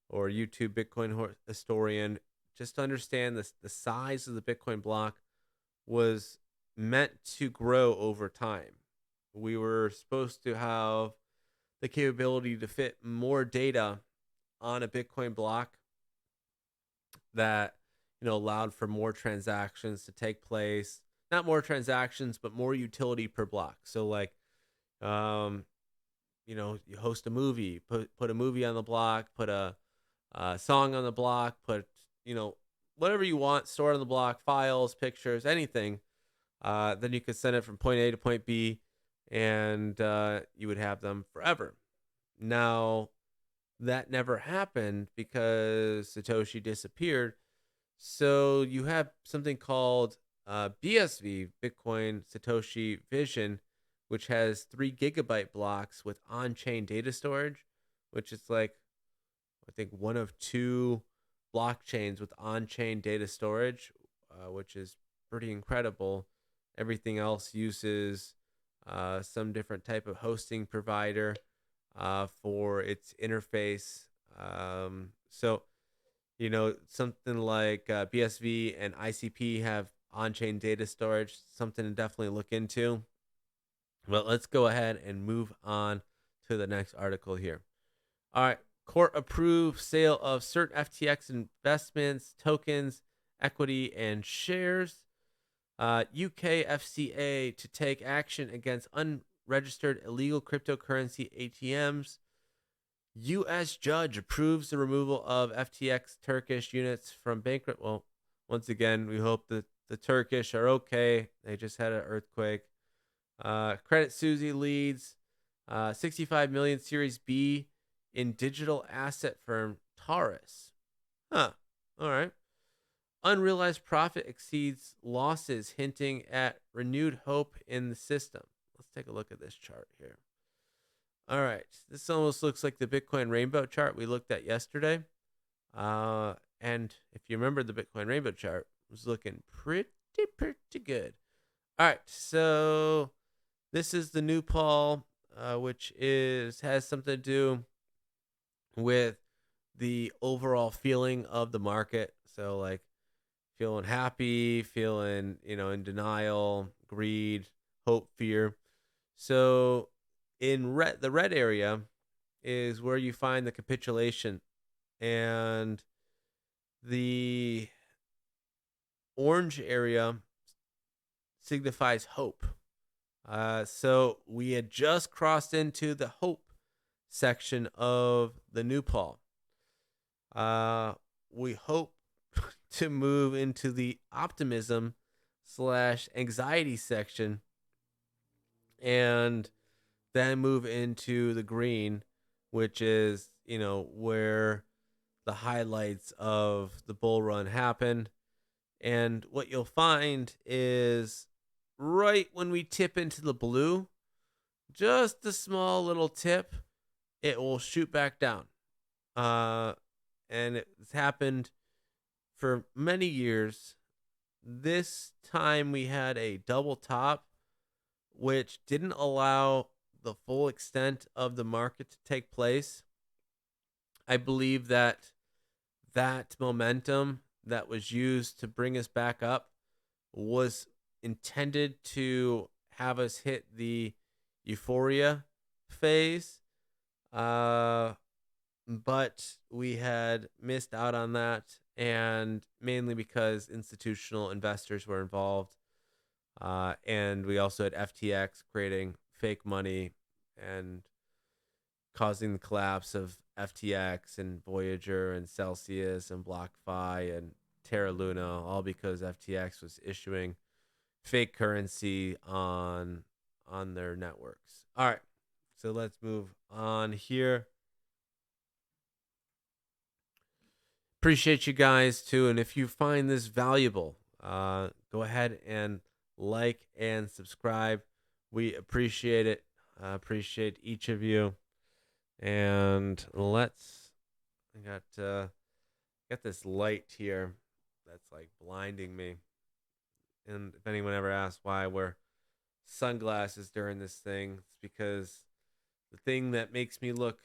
or YouTube Bitcoin historian. Just to understand the size of the Bitcoin block was meant to grow over time. We were supposed to have the capability to fit more data on a Bitcoin block that allowed for more transactions to take place. Not more transactions, but more utility per block. So like, you host a movie, put a movie on the block, put a song on the block, put whatever you want, store it on the block, files, pictures, anything. Then you could send it from point A to point B, and you would have them forever. Now, that never happened because Satoshi disappeared. So you have something called BSV, Bitcoin Satoshi Vision, which has 3 gigabyte blocks with on-chain data storage, which is like, I think, one of 2 blockchains with on-chain data storage, which is pretty incredible. Everything else uses some different type of hosting provider for its interface. So, something like BSV and ICP have on-chain data storage, something to definitely look into. Well, let's go ahead and move on to the next article here. All right. Court approved sale of certain FTX investments, tokens, equity, and shares. UK FCA to take action against unregistered illegal cryptocurrency ATMs. U.S. judge approves the removal of FTX Turkish units from bankrupt. Well, once again, we hope that the Turkish are okay. They just had an earthquake. Credit Suisse leads 65 million Series B in digital asset firm Taurus. Huh. All right. Unrealized profit exceeds losses, hinting at renewed hope in the system. Let's take a look at this chart here. All right. This almost looks like the Bitcoin rainbow chart we looked at yesterday. And if you remember, the Bitcoin rainbow chart was looking pretty good. All right. So this is the new Paul, which has something to do with the overall feeling of the market. So like feeling happy, feeling, in denial, greed, hope, fear. So in the red area is where you find the capitulation, and the orange area signifies hope. So we had just crossed into the hope section of the new Paul. We hope to move into the optimism / anxiety section, and then move into the green, which is, where the highlights of the bull run happened. And what you'll find is right when we tip into the blue, just a small little tip, it will shoot back down. And it's happened for many years. This time we had a double top, which didn't allow the full extent of the market to take place. I believe that momentum that was used to bring us back up was intended to have us hit the euphoria phase. But we had missed out on that, and mainly because institutional investors were involved. And we also had FTX creating fake money and causing the collapse of FTX and Voyager and Celsius and BlockFi and Terra Luna, all because FTX was issuing fake currency on their networks. All right, so let's move on here. Appreciate you guys too, and if you find this valuable, go ahead and like and subscribe. We appreciate it. Appreciate each of you. And I got this light here that's like blinding me. And if anyone ever asks why I wear sunglasses during this thing, it's because the thing that makes me look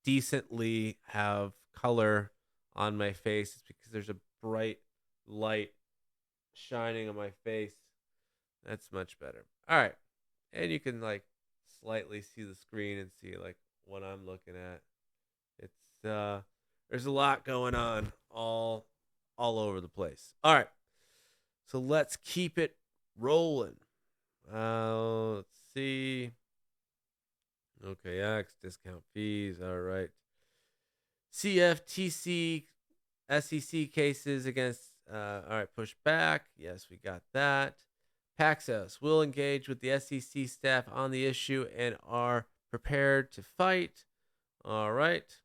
decently have color on my face is because there's a bright light shining on my face. That's much better. All right. And you can like slightly see the screen and see like what I'm looking at. It's there's a lot going on all over the place. All right. So let's keep it rolling. Let's see. Okay, X discount fees. All right. CFTC SEC cases against all right, push back. Yes, we got that. Paxos will engage with the SEC staff on the issue and are prepared to fight. All right.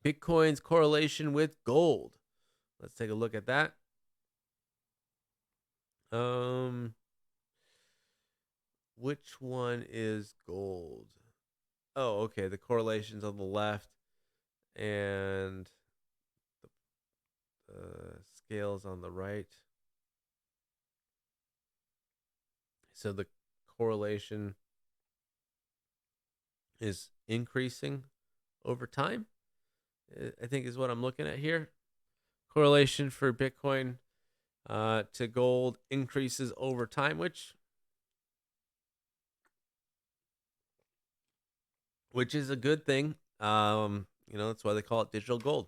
Bitcoin's correlation with gold. Let's take a look at that. Which one is gold? Oh, okay. The correlation's on the left and the scales on the right. So the correlation is increasing over time, I think is what I'm looking at here. Correlation for Bitcoin to gold increases over time, which is a good thing. That's why they call it digital gold.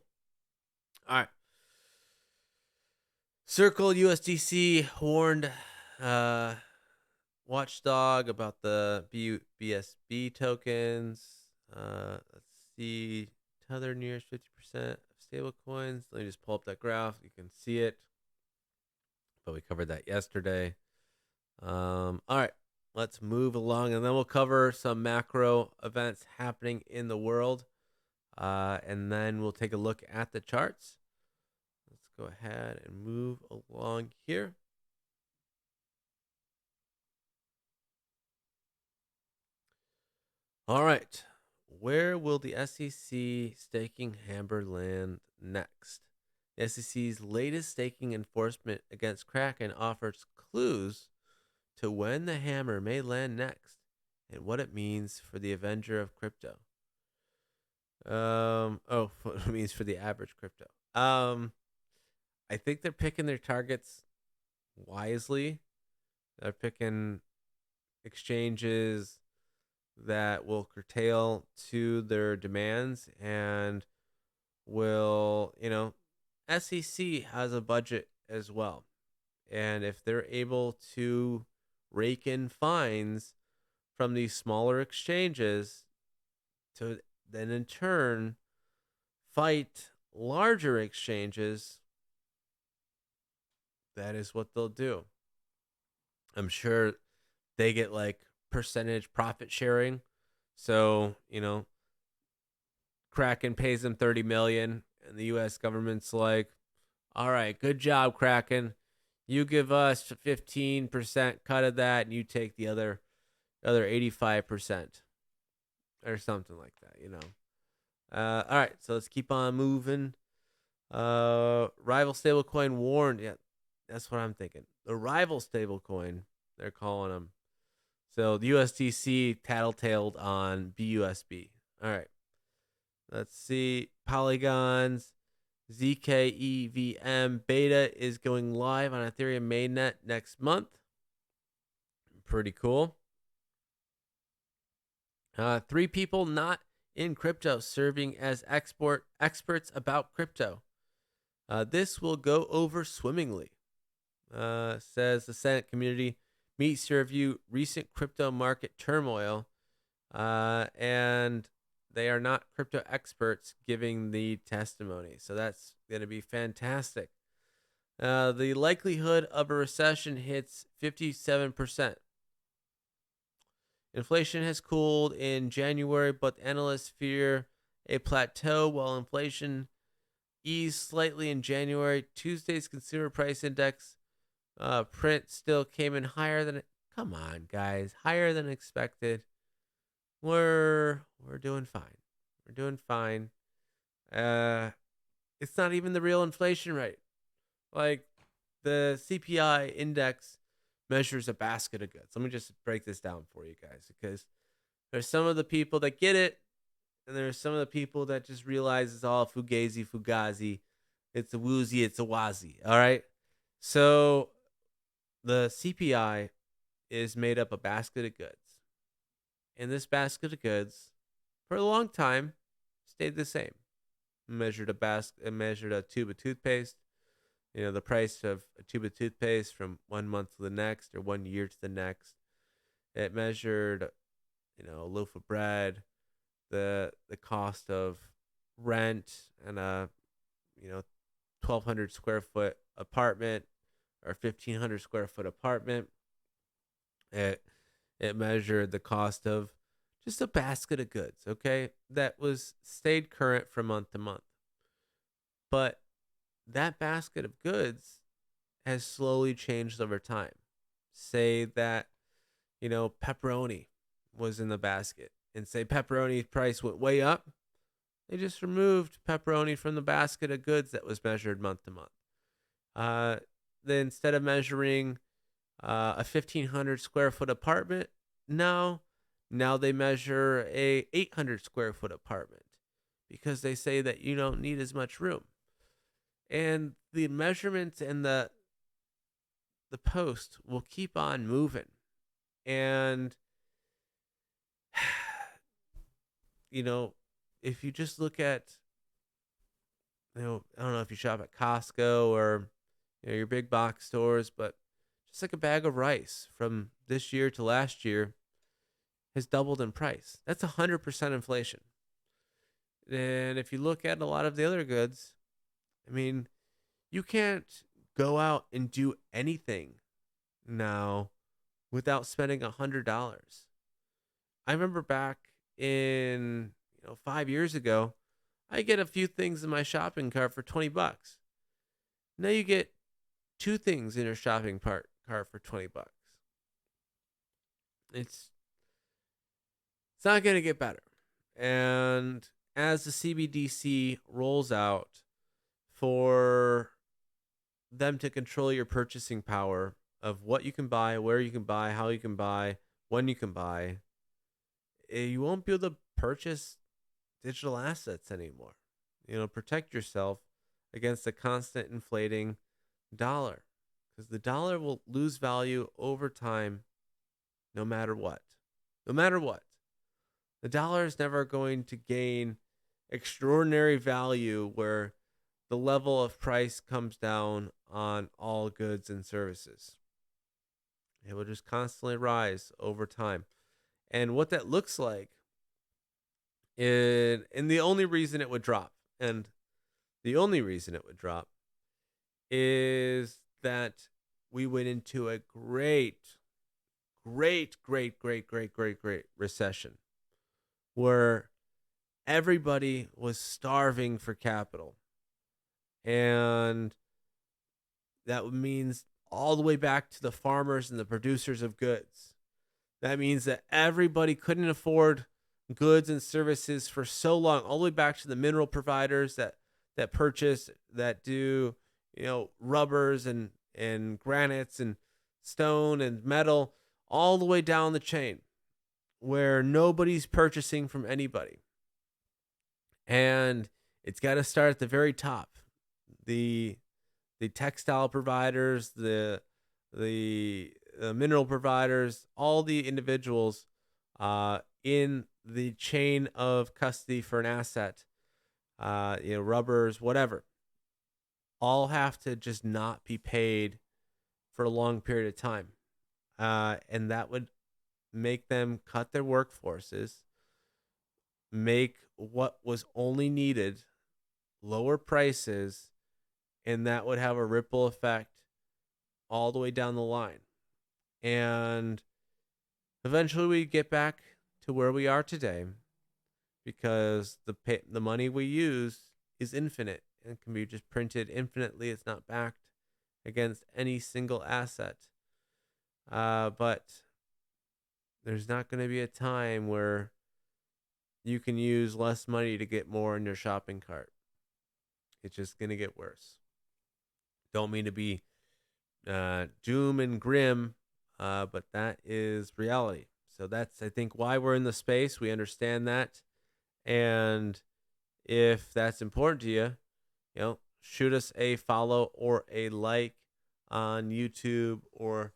All right. Circle USDC warned Watchdog about the BSB tokens. Let's see. Tether nears 50% of stable coins. Let me just pull up that graph. You can see it. But we covered that yesterday. All right. Let's move along, and then we'll cover some macro events happening in the world. And then we'll take a look at the charts. Let's go ahead and move along here. All right. Where will the SEC staking hammer land next? The SEC's latest staking enforcement against Kraken offers clues to when the hammer may land next and what it means for the Avenger of crypto. What it means for the average crypto. I think they're picking their targets wisely. They're picking exchanges that will curtail to their demands and will, SEC has a budget as well. And if they're able to rake in fines from these smaller exchanges to then in turn fight larger exchanges, that is what they'll do. I'm sure they get like percentage profit sharing. So, Kraken pays them 30 million and the US government's like, "All right, good job, Kraken. You give us 15% cut of that and you take the other 85% or something like that. All right, so let's keep on moving. Rival stablecoin warned. Yeah, that's what I'm thinking. The rival stablecoin, they're calling them. So the USDC tattletaled on BUSB. All right, let's see. Polygon's ZKEVM beta is going live on Ethereum mainnet next month. Pretty cool. 3 people not in crypto serving as experts about crypto. This will go over swimmingly, says the Senate community meets to review recent crypto market turmoil, and they are not crypto experts giving the testimony. So that's going to be fantastic. The likelihood of a recession hits 57%. Inflation has cooled in January, but analysts fear a plateau while inflation eased slightly in January. Tuesday's consumer price index print still came in higher than come on, guys, higher than expected. We're doing fine. We're doing fine. It's not even the real inflation rate. Like the CPI index measures a basket of goods. Let me just break this down for you guys, because there's some of the people that get it, and there's some of the people that just realize it's all fugazi. It's a woozy, it's a wazi. All right. So the CPI is made up of a basket of goods. And this basket of goods, for a long time, stayed the same. Measured a tube of toothpaste. The price of a tube of toothpaste from 1 month to the next or 1 year to the next. It measured, a loaf of bread, the cost of rent and a 1,200 square foot apartment or 1,500 square foot apartment. It measured the cost of just a basket of goods, okay, that stayed current from month to month. But that basket of goods has slowly changed over time. Say that, pepperoni was in the basket, and say pepperoni price went way up. They just removed pepperoni from the basket of goods that was measured month to month. Then instead of measuring a 1,500 square foot apartment, now they measure a 800 square foot apartment, because they say that you don't need as much room. And the measurements and the post will keep on moving. And if you just look at, I don't know if you shop at Costco or your big box stores, but just like a bag of rice from this year to last year has doubled in price. That's 100% inflation. And if you look at a lot of the other goods, you can't go out and do anything now without spending $100. I remember back in 5 years ago, I get a few things in my shopping cart for $20. Now you get 2 things in your shopping cart for $20. It's not going to get better. And as the CBDC rolls out for them to control your purchasing power of what you can buy, where you can buy, how you can buy, when you can buy, you won't be able to purchase digital assets anymore. Protect yourself against the constant inflating dollar, because the dollar will lose value over time no matter what. No matter what. The dollar is never going to gain extraordinary value where the level of price comes down on all goods and services. It will just constantly rise over time. And what that looks like, and the only reason it would drop, is that we went into a great recession. where everybody was starving for capital. And that means all the way back to the farmers and the producers of goods. That means that everybody couldn't afford goods and services for so long, all the way back to the mineral providers that purchase, that do, rubbers and granites and stone and metal, all the way down the chain where nobody's purchasing from anybody. And it's got to start at the very top. The textile providers, the mineral providers, all the individuals in the chain of custody for an asset, rubbers, whatever, all have to just not be paid for a long period of time. And that would make them cut their workforces, make what was only needed lower prices, and that would have a ripple effect all the way down the line. And eventually we get back to where we are today, because the money we use is infinite and can be just printed infinitely. It's not backed against any single asset. But there's not going to be a time where you can use less money to get more in your shopping cart. It's just going to get worse. Don't mean to be doom and grim, but that is reality. So that's, I think, why we're in the space. We understand that. And if that's important to you, shoot us a follow or a like on YouTube or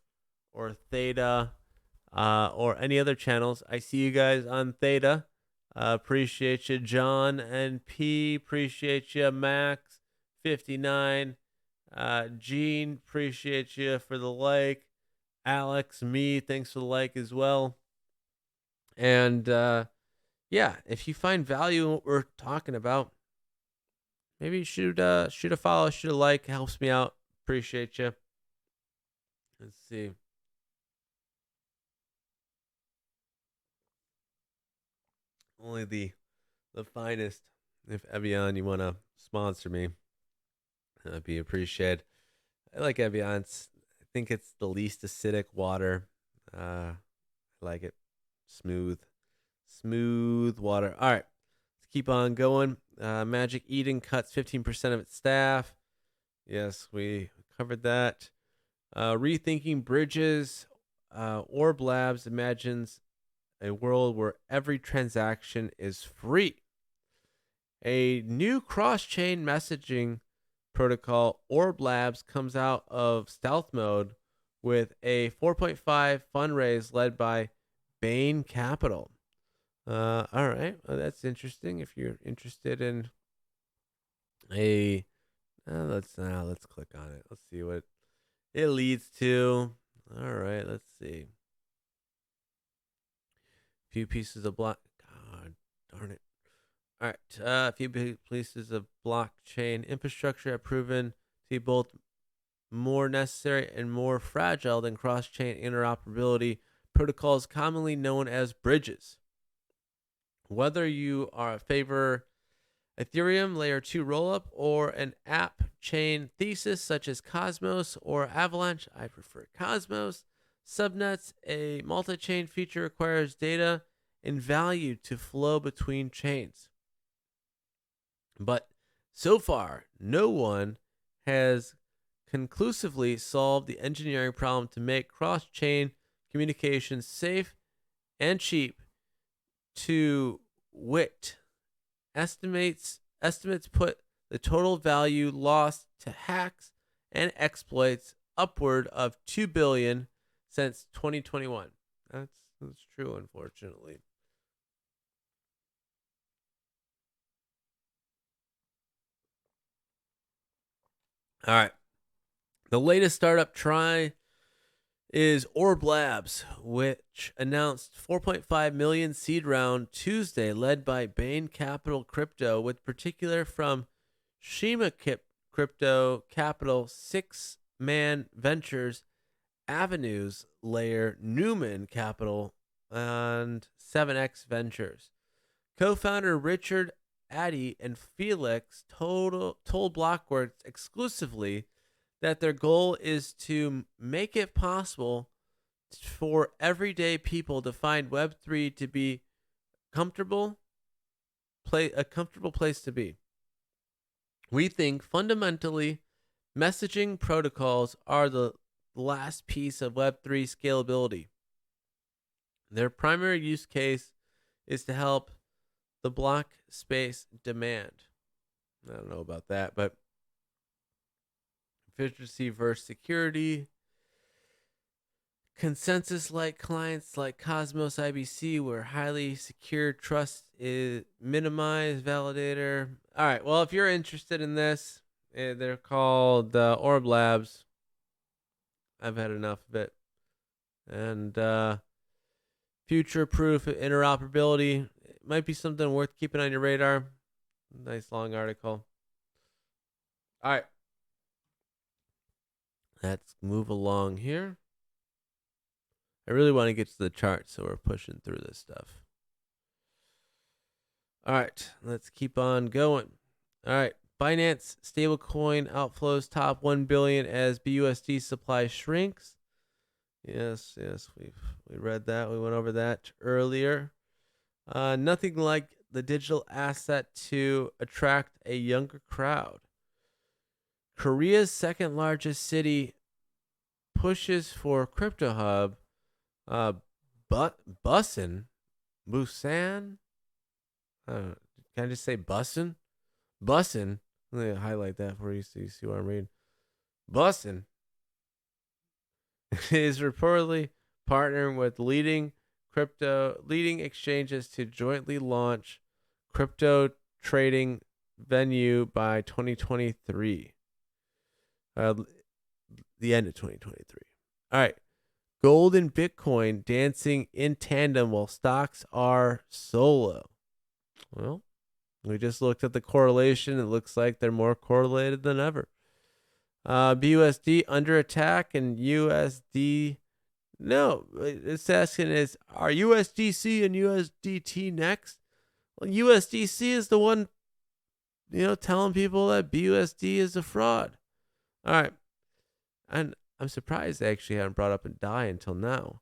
Theta or any other channels. I see you guys on Theta. Appreciate you, John and P. Appreciate you, Max 59. Gene, appreciate you for the like. Alex, me, thanks for the like as well. And yeah, if you find value in what we're talking about, maybe shoot a follow, shoot a like. It helps me out. Appreciate you. Let's see. Only the finest. If Evian, you want to sponsor me, that'd be appreciated. I like Evian. I think it's the least acidic water. I like it. Smooth water. All right, let's keep on going. Magic Eden cuts 15% of its staff. Yes, we covered that. Rethinking Bridges. Orb Labs imagines a world where every transaction is free. A new cross-chain messaging protocol, Orb Labs, comes out of stealth mode with a 4.5 fundraise led by Bain Capital. All right, well, that's interesting. If you're interested in a, let's click on it. Let's see what it leads to. All right, let's see. Few pieces of block. God darn it. All right, a few pieces of blockchain infrastructure have proven to be both more necessary and more fragile than cross-chain interoperability protocols commonly known as bridges. Whether you are a favor Ethereum layer 2 rollup or an app chain thesis such as Cosmos or Avalanche, I prefer Cosmos. Subnets, a multi-chain feature, requires data and value to flow between chains. But so far, no one has conclusively solved the engineering problem to make cross-chain communications safe and cheap. To wit, estimates put the total value lost to hacks and exploits upward of $2 billion since 2021. That's true, unfortunately. All right. The latest startup try is Orb Labs, which announced 4.5 million seed round Tuesday, led by Bain Capital Crypto, with particular from Shima Crypto Capital, Six Man Ventures, Avenues Layer, Newman Capital, and 7X Ventures. Co-founder Richard Addy and Felix told Blockworks exclusively that their goal is to make it possible for everyday people to find Web3 to be a comfortable place to be. We think fundamentally messaging protocols are the last piece of Web3 scalability. Their primary use case is to help the block space demand. I don't know about that, but efficiency versus security. Consensus-like clients like Cosmos IBC, where highly secure trust is minimized. Validator. All right. Well, if you're interested in this, they're called Orb Labs. I've had enough of it. And future-proof interoperability. It might be something worth keeping on your radar. Nice long article. All right. Let's move along here. I really want to get to the chart, so we're pushing through this stuff. All right, let's keep on going. All right, Binance stablecoin outflows top 1 billion as BUSD supply shrinks. Yes, we read that. We went over that earlier. Nothing like the digital asset to attract a younger crowd. Korea's second largest city pushes for crypto hub. Busan? Can I just say Busan? Busan. Let me highlight that for you so you see what I'm reading. Busan is reportedly partnering with leading exchanges to jointly launch crypto trading venue by 2023. The end of 2023. All right. Gold and Bitcoin dancing in tandem while stocks are solo. Well, we just looked at the correlation. It looks like they're more correlated than ever. BUSD under attack and USD. No, it's asking is, are USDC and USDT next? Well, USDC is the one, telling people that BUSD is a fraud. All right. And I'm surprised they actually haven't brought up a DAI until now.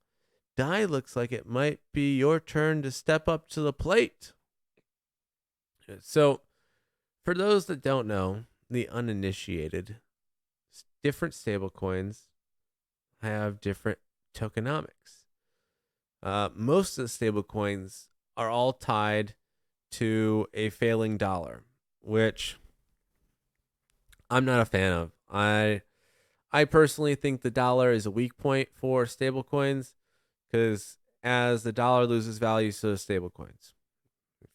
DAI looks like it might be your turn to step up to the plate. So, for those that don't know, the uninitiated, different stablecoins have different tokenomics. Most of the stablecoins are all tied to a failing dollar, which I'm not a fan of. I personally think the dollar is a weak point for stablecoins because as the dollar loses value, so do stablecoins.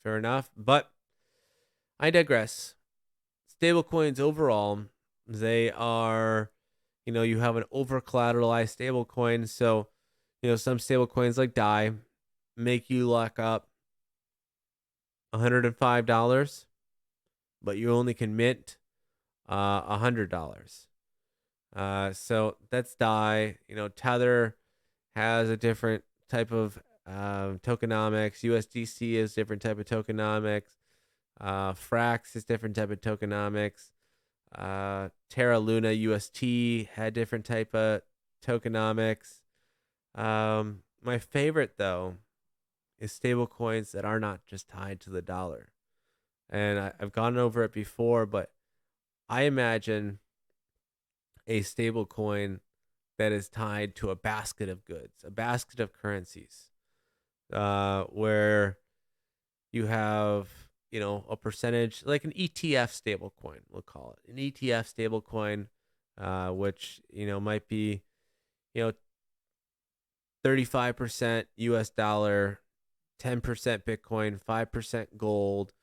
Fair enough, but I digress. Stablecoins overall, they are, you have an over collateralized stablecoin. So, some stablecoins like DAI make you lock up $105, but you only can mint $100. So that's DAI. Tether has a different type of tokenomics. USDC is different type of tokenomics. Frax is different type of tokenomics. Terra Luna UST had different type of tokenomics. My favorite though is stable coins that are not just tied to the dollar. And I've gone over it before, but I imagine a stable coin that is tied to a basket of goods, a basket of currencies, where you have, a percentage, like an ETF stable coin, we'll call it an ETF stable coin, which, might be, 35% US dollar, 10% Bitcoin, 5% gold,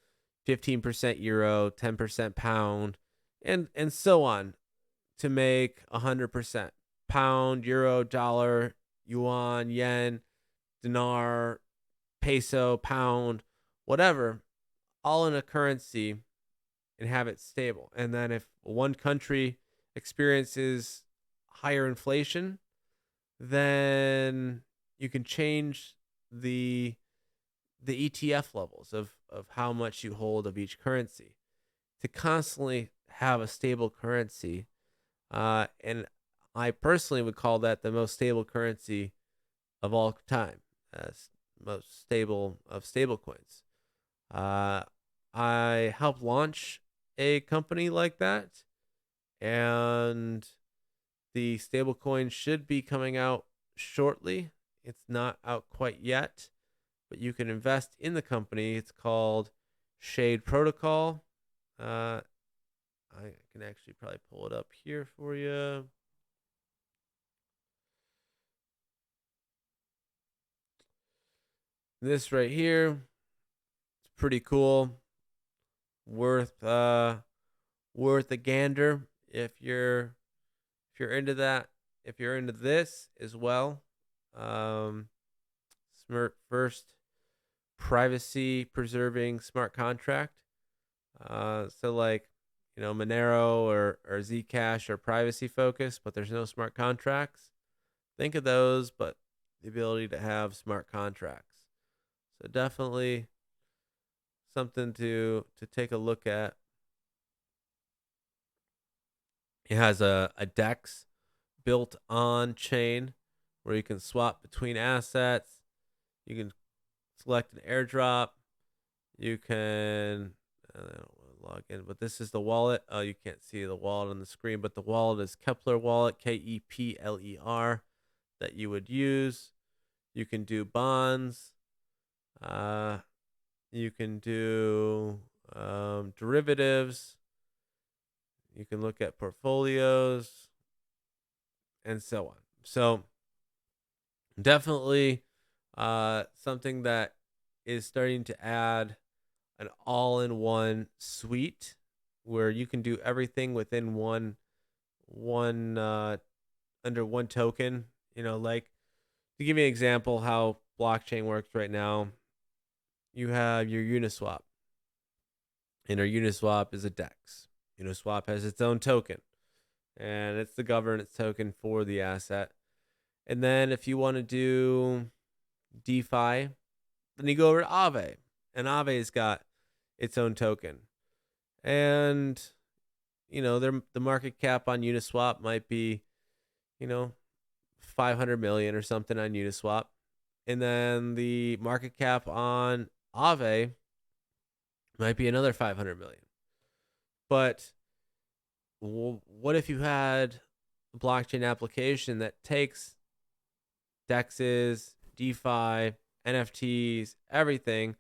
15% euro, 10% pound, and so on, to make 100%. Pound, euro, dollar, yuan, yen, dinar, peso, pound, whatever, all in a currency, and have it stable. And then if one country experiences higher inflation, then you can change the the ETF levels of how much you hold of each currency to constantly have a stable currency. And I personally would call that the most stable currency of all time, as most stable of stable coins. I helped launch a company like that, and the stablecoin should be coming out shortly. It's not out quite yet, but you can invest in the company. It's called Shade Protocol. I can actually probably pull it up here for you. This right here, it's pretty cool. Worth worth a gander if you're into that. If you're into this as well. Smart first privacy preserving smart contract. So like, Monero or Zcash are privacy focused, but there's no smart contracts. Think of those, but the ability to have smart contracts. So definitely something to take a look at. It has a DEX built on chain where you can swap between assets. You can select an airdrop. You can I don't want to log in, but this is the wallet. Oh, you can't see the wallet on the screen, but the wallet is Kepler wallet, Kepler, that you would use. You can do bonds. You can do derivatives. You can look at portfolios and so on. So definitely something that is starting to add an all-in-one suite where you can do everything within one under one token. Like to give you an example how blockchain works right now, you have your Uniswap, and our Uniswap is a DEX. Uniswap has its own token, and it's the governance token for the asset. And then if you want to do DeFi, then you go over to Aave, and Aave's got its own token. And the market cap on Uniswap might be, 500 million or something on Uniswap, and then the market cap on Aave might be another 500 million. But what if you had a blockchain application that takes DEXs, DeFi, NFTs, everything,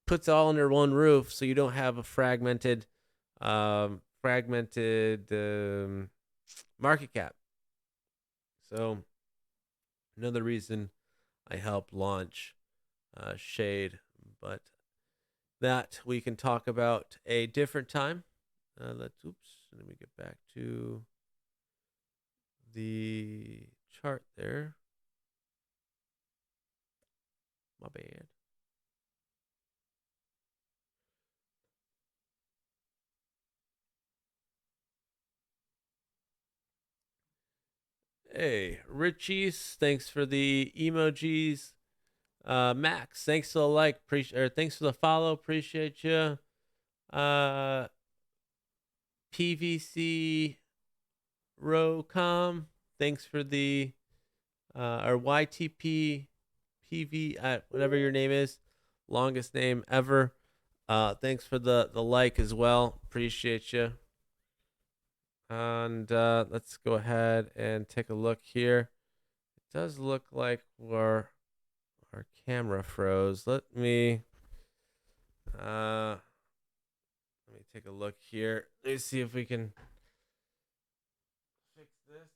puts it all under one roof, so you don't have a fragmented market cap. So another reason I helped launch Shade, but that we can talk about a different time. Let me get back to the chart there. My bad. Hey, Richie's, thanks for the emojis. Max, thanks for the like, thanks for the follow, appreciate you. PVC Rocom, thanks for the or YTP PV whatever your name is, longest name ever. Thanks for the like as well, appreciate you. And let's go ahead and take a look here. It does look like our camera froze. Let me take a look here. Let's see if we can fix this.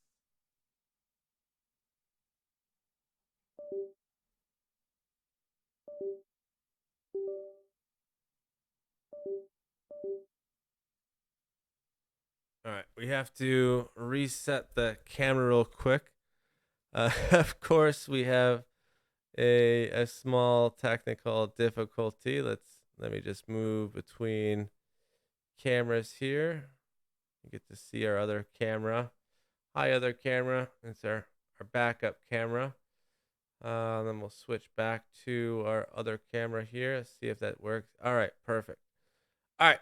All right, we have to reset the camera real quick. Of course, we have a small technical difficulty. Let me just move between cameras here. You get to see our other camera. Hi, other camera. It's our backup camera. Then we'll switch back to our other camera here. See if that works. All right, perfect. All right,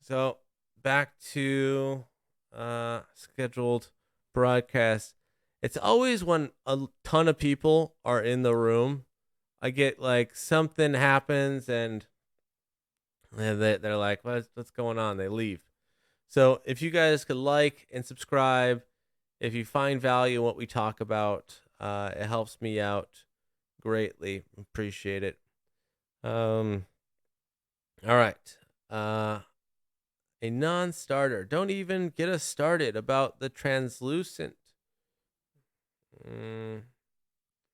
so back to scheduled broadcast. It's always when a ton of people are in the room. I get like something happens and they're like, what's going on? They leave. So if you guys could like and subscribe, if you find value in what we talk about, it helps me out greatly. Appreciate it. All right. A non-starter. Don't even get us started about the translucent. All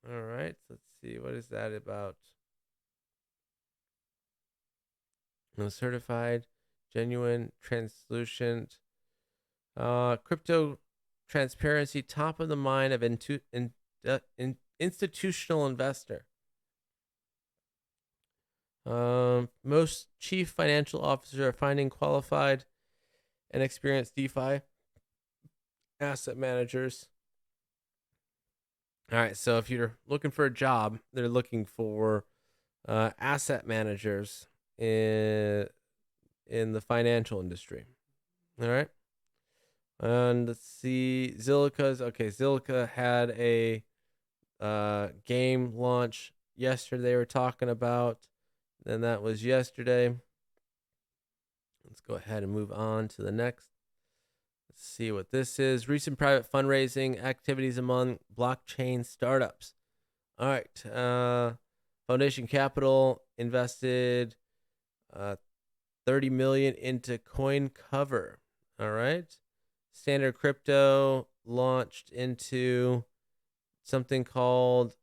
right. Let's see. What is that about? No, certified, genuine, translucent. Crypto transparency, top of the mind of institutional investor. Most chief financial officers are finding qualified and experienced DeFi asset managers. All right, so if you're looking for a job, they're looking for asset managers in the financial industry. All right. And let's see, Zilliqa had a game launch yesterday. They were talking about, and that was yesterday. Let's go ahead and move on to the next. Let's see what this is. Recent private fundraising activities among blockchain startups. All right. Foundation Capital invested 30 million into coin cover. All right. Standard Crypto launched into something called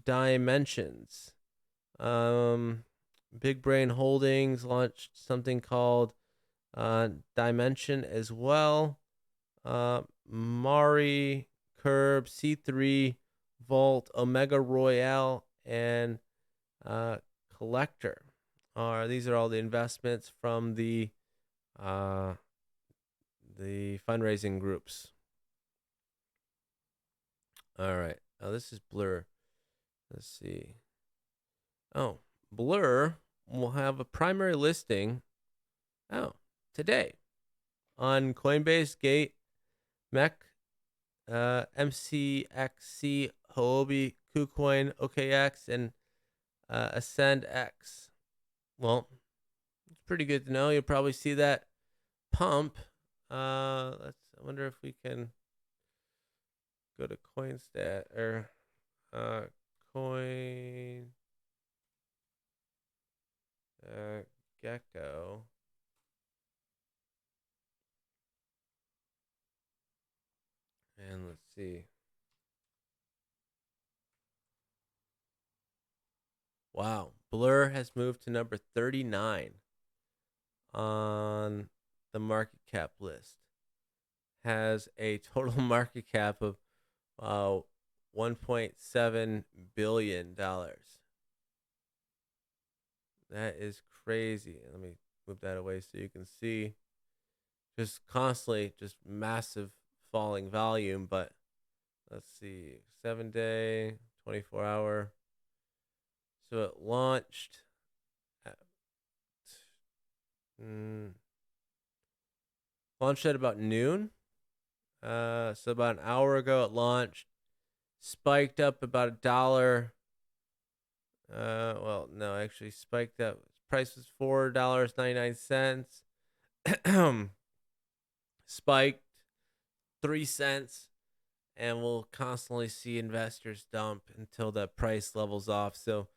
Dimensions. Big Brain Holdings launched something called Dimension as well. Mari, Curb, C3, Vault, Omega Royale, and Collector. These are all the investments from the fundraising groups. All right. Oh, this is Blur. Let's see. Oh, Blur will have a primary listing. Oh, today on Coinbase, Gate, MEC, MCXC, Huobi, KuCoin, OKX, and AscendX. Well, it's pretty good to know. You'll probably see that pump. I wonder if we can go to CoinStat or Coin Gecko. And let's see. Wow. Blur has moved to number 39 on the market cap list. Has a total market cap of $1.7 billion. That is crazy. Let me move that away so you can see. Just constantly, just massive falling volume. But let's see, 7-day, 24-hour. So it launched at, about noon. So about an hour ago it launched. Spiked up about $1. Well, no, actually spiked up. Price was $4.99. Spiked 3 cents, and we'll constantly see investors dump until that price levels off. So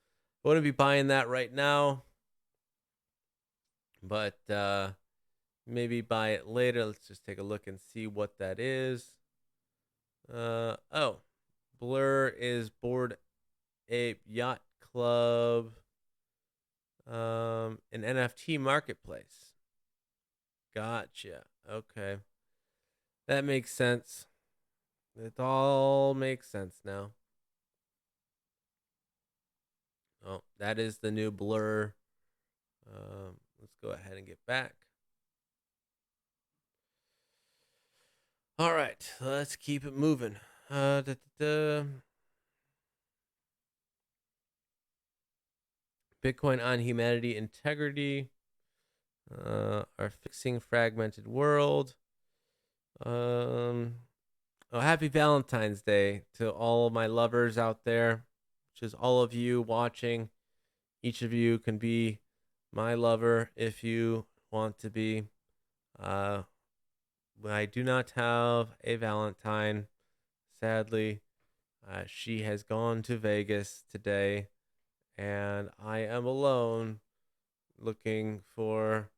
I wouldn't be buying that right now, but maybe buy it later. Let's just take a look and see what that is. Blur is Bored Ape Yacht Club, an NFT marketplace. Gotcha. Okay. That makes sense. It all makes sense now. Oh, that is the new Blur. Let's go ahead and get back. All right, let's keep it moving. Bitcoin on humanity integrity. Our fixing fragmented world. Oh, happy Valentine's Day to all of my lovers out there, which is all of you watching. Each of you can be my lover if you want to be. I do not have a Valentine, sadly. She has gone to Vegas today, and I am alone looking for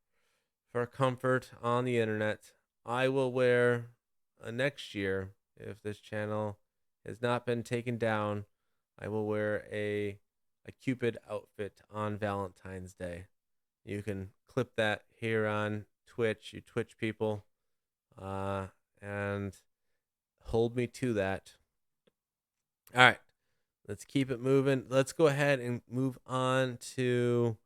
comfort on the internet. I will wear next year, if this channel has not been taken down, I will wear a Cupid outfit on Valentine's Day. You can clip that here on Twitch, you Twitch people, and hold me to that. All right, let's keep it moving. Let's go ahead and move on to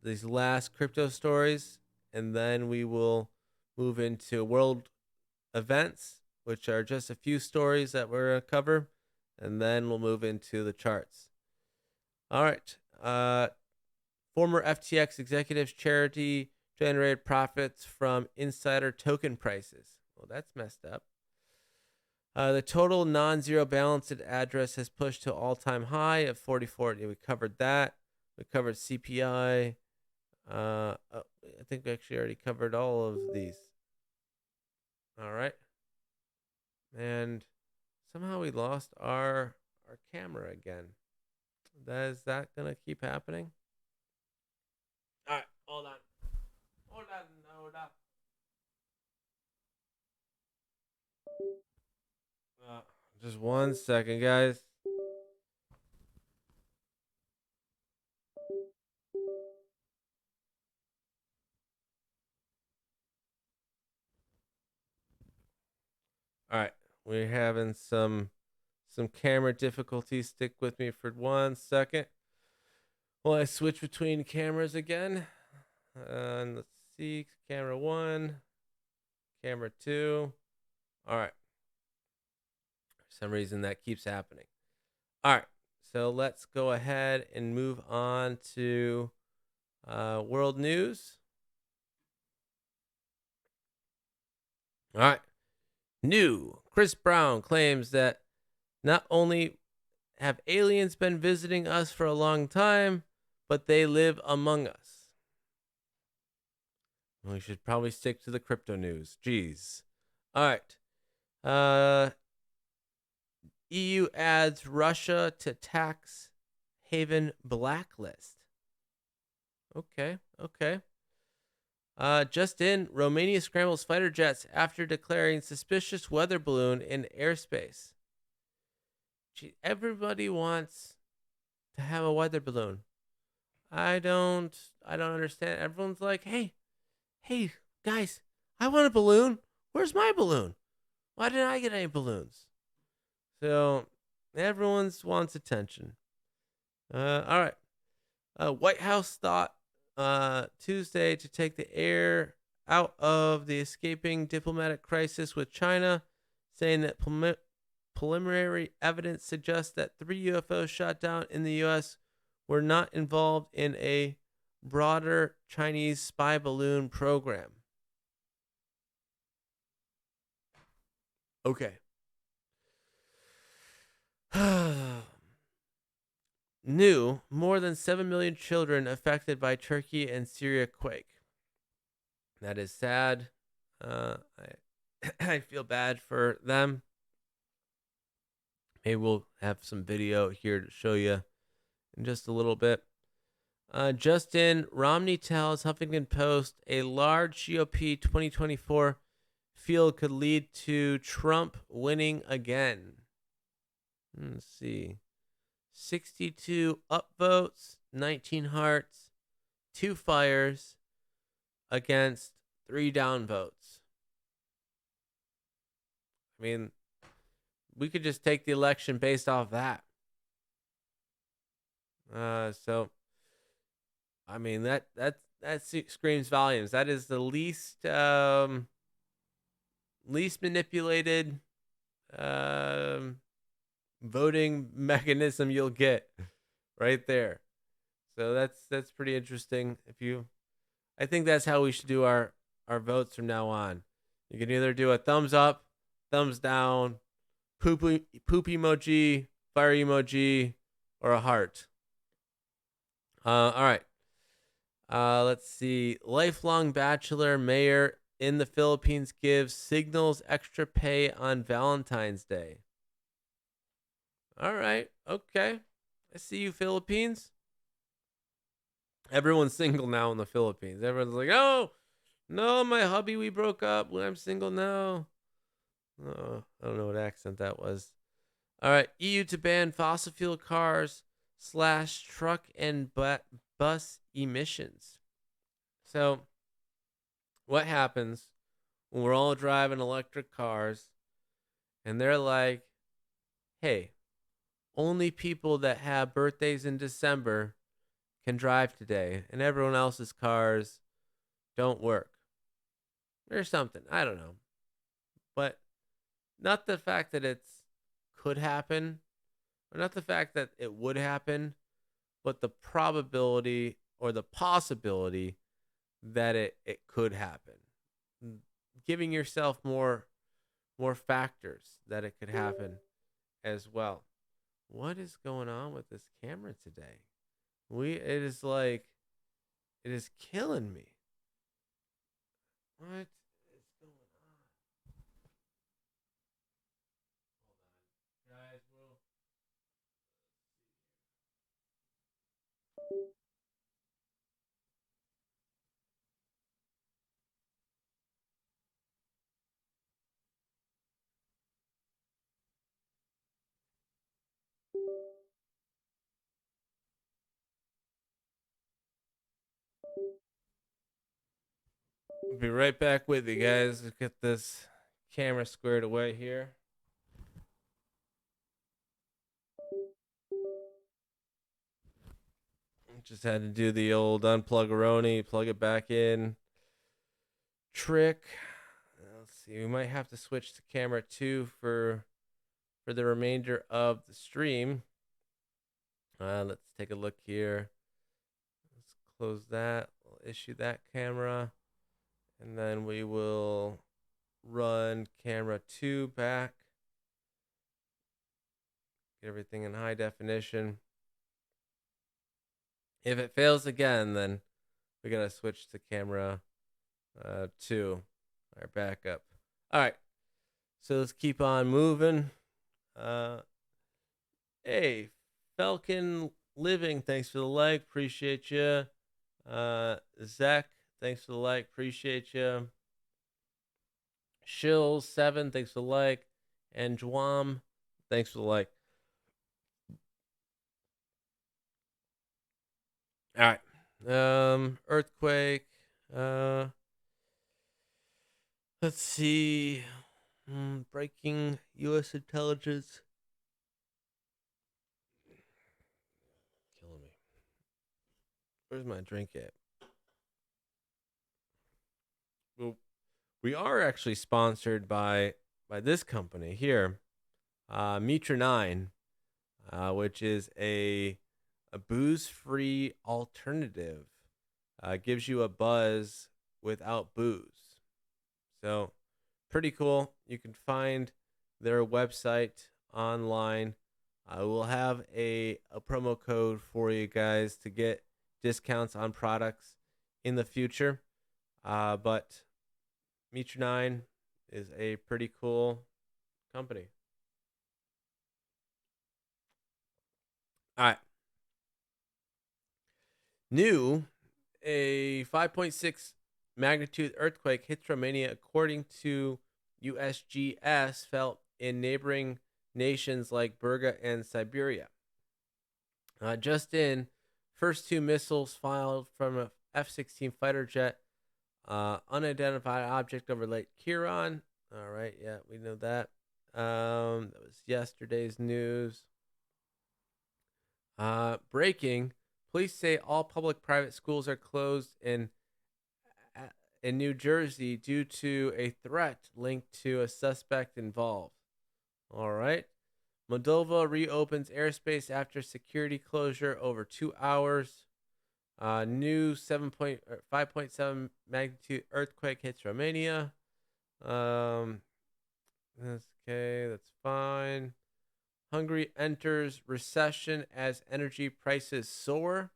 these last crypto stories, and then we will move into world events, which are just a few stories that we're going to cover, and then we'll move into the charts. All right. Former FTX executives charity generated profits from insider token prices. Well, that's messed up. The total non-zero balance address has pushed to all-time high of 44. We covered that. We covered CPI. I think we actually already covered all of these. All right. And somehow we lost our camera again. Is that going to keep happening? All right. Hold on. Just 1 second, guys. All right, we're having some camera difficulties. Stick with me for 1 second while I switch between cameras again. And let's see, camera 1, camera 2. All right. For some reason that keeps happening. All right, so let's go ahead and move on to world news. All right. New. Chris Brown claims that not only have aliens been visiting us for a long time, but they live among us. We should probably stick to the crypto news. Jeez. All right. EU adds Russia to tax haven blacklist. Okay. Just in, Romania scrambles fighter jets after declaring suspicious weather balloon in airspace. Gee, everybody wants to have a weather balloon. I don't understand. Everyone's like, hey, guys, I want a balloon. Where's my balloon? Why didn't I get any balloons? So everyone wants attention. All right. White House thought Tuesday to take the air out of the escaping diplomatic crisis with China, saying that preliminary evidence suggests that 3 UFOs shot down in the U.S. were not involved in a broader Chinese spy balloon program. Okay. New, more than 7 million children affected by Turkey and Syria quake. That is sad. I feel bad for them. Maybe we'll have some video here to show you in just a little bit. Justin Romney tells Huffington Post a large GOP 2024 field could lead to Trump winning again. Let's see. 62 upvotes, 19 hearts, 2 fires against 3 downvotes. I mean, we could just take the election based off that. So, I mean, that screams volumes. That is the least manipulated voting mechanism you'll get right there. So that's pretty interesting. I think that's how we should do our votes from now on. You can either do a thumbs up, thumbs down, poop emoji, fire emoji, or a heart. All right. Let's see. Lifelong bachelor mayor in the Philippines gives signals extra pay on Valentine's Day. All right. Okay. I see you, Philippines. Everyone's single now in the Philippines. Everyone's like, oh, no, my hubby, we broke up. I'm single now. Oh, I don't know what accent that was. All right. EU to ban fossil fuel cars / truck and bus emissions. So, what happens when we're all driving electric cars and they're like, hey, only people that have birthdays in December can drive today, and everyone else's cars don't work or something? I don't know. But not the fact that it could happen, or not the fact that it would happen, but the probability or the possibility that it could happen. Giving yourself more factors that it could happen as well. What is going on with this camera today? It is like, it is killing me. What is going on? Hold on, guys. We'll be right back with you guys. Let's get this camera squared away here. Just had to do the old unplug-a-roni, plug it back in trick. Let's see. We might have to switch to camera 2 for the remainder of the stream. Let's take a look here. Let's close that. We'll issue that camera. And then we will run camera 2 back. Get everything in high definition. If it fails again, then we got to switch to camera 2, our backup. All right. So let's keep on moving. Hey, Falcon Living, thanks for the like. Appreciate you. Zach, thanks for the like. Appreciate you. Shills7, thanks for the like. And Jwam, thanks for the like. All right. Earthquake. Let's see. Breaking U.S. intelligence. Killing me. Where's my drink at? Well, we are actually sponsored by this company here, Mitra 9, which is a booze-free alternative. Gives you a buzz without booze. So, pretty cool. You can find their website online. I will have a promo code for you guys to get discounts on products in the future. But Mitra 9 is a pretty cool company. All right. New, a 5.6 magnitude earthquake hits Romania, according to USGS, felt in neighboring nations like Burga and Siberia. Just in, first 2 missiles fired from a F-16 fighter jet, unidentified object over Lake Huron. All right, yeah, we know that. That was yesterday's news. Breaking. Police say all public-private schools are closed in New Jersey due to a threat linked to a suspect involved. All right. Moldova reopens airspace after security closure over 2 hours. New 5.7 magnitude earthquake hits Romania. Um, that's okay. That's fine. Hungary enters recession as energy prices soar.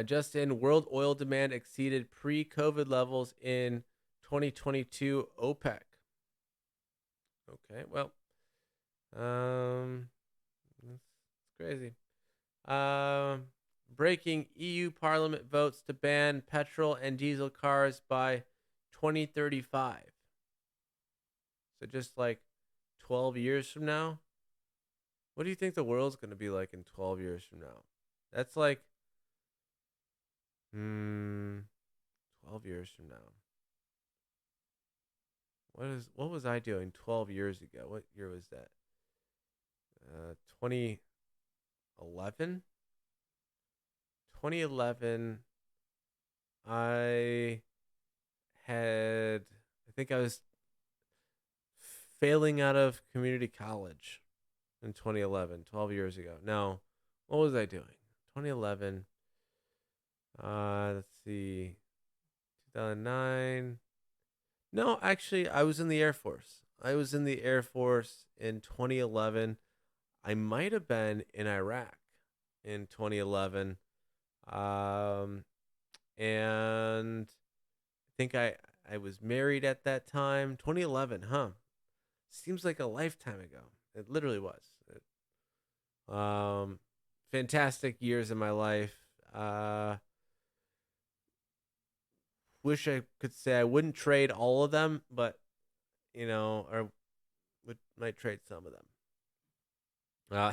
Just in, world oil demand exceeded pre-COVID levels in 2022 OPEC. Okay, well, that's crazy. Um, Breaking EU Parliament votes to ban petrol and diesel cars by 2035. So just like 12 years from now. What do you think the world's going to be like in 12 years from now? That's like, 12 years from now. What was I doing 12 years ago? What year was that? 2011. 2011. I had. I think I was failing out of community college in 2011. 12 years ago. No, what was I doing? 2011. Let's see. 2009. No, actually, I was in the Air Force. I was in the Air Force in 2011. I might have been in Iraq in 2011. Um, and I think I was married at that time. 2011, huh? Seems like a lifetime ago. It literally was. Um, Fantastic years in my life. Uh, Wish I could say I wouldn't trade all of them, but or might trade some of them. Uh,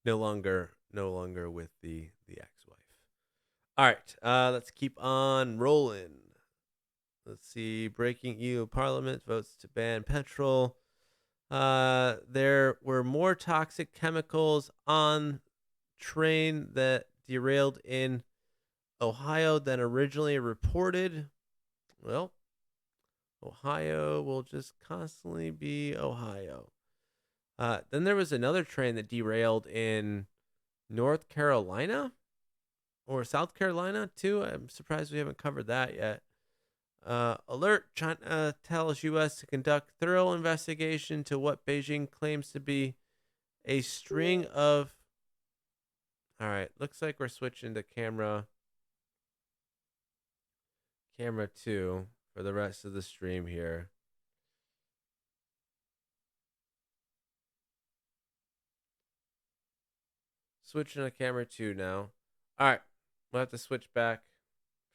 no longer with the ex-wife. All right, let's keep on rolling. Let's see. Breaking EU Parliament votes to ban petrol. There were more toxic chemicals on train that derailed in Ohio than originally reported. Well, Ohio will just constantly be Ohio. Then there was another train that derailed in North Carolina or South Carolina, too. I'm surprised we haven't covered that yet. Alert, China tells U.S. to conduct thorough investigation to what Beijing claims to be a string of. All right, looks like we're switching to camera 2 for the rest of the stream here. Switching to camera 2 now. All right, we'll have to switch back.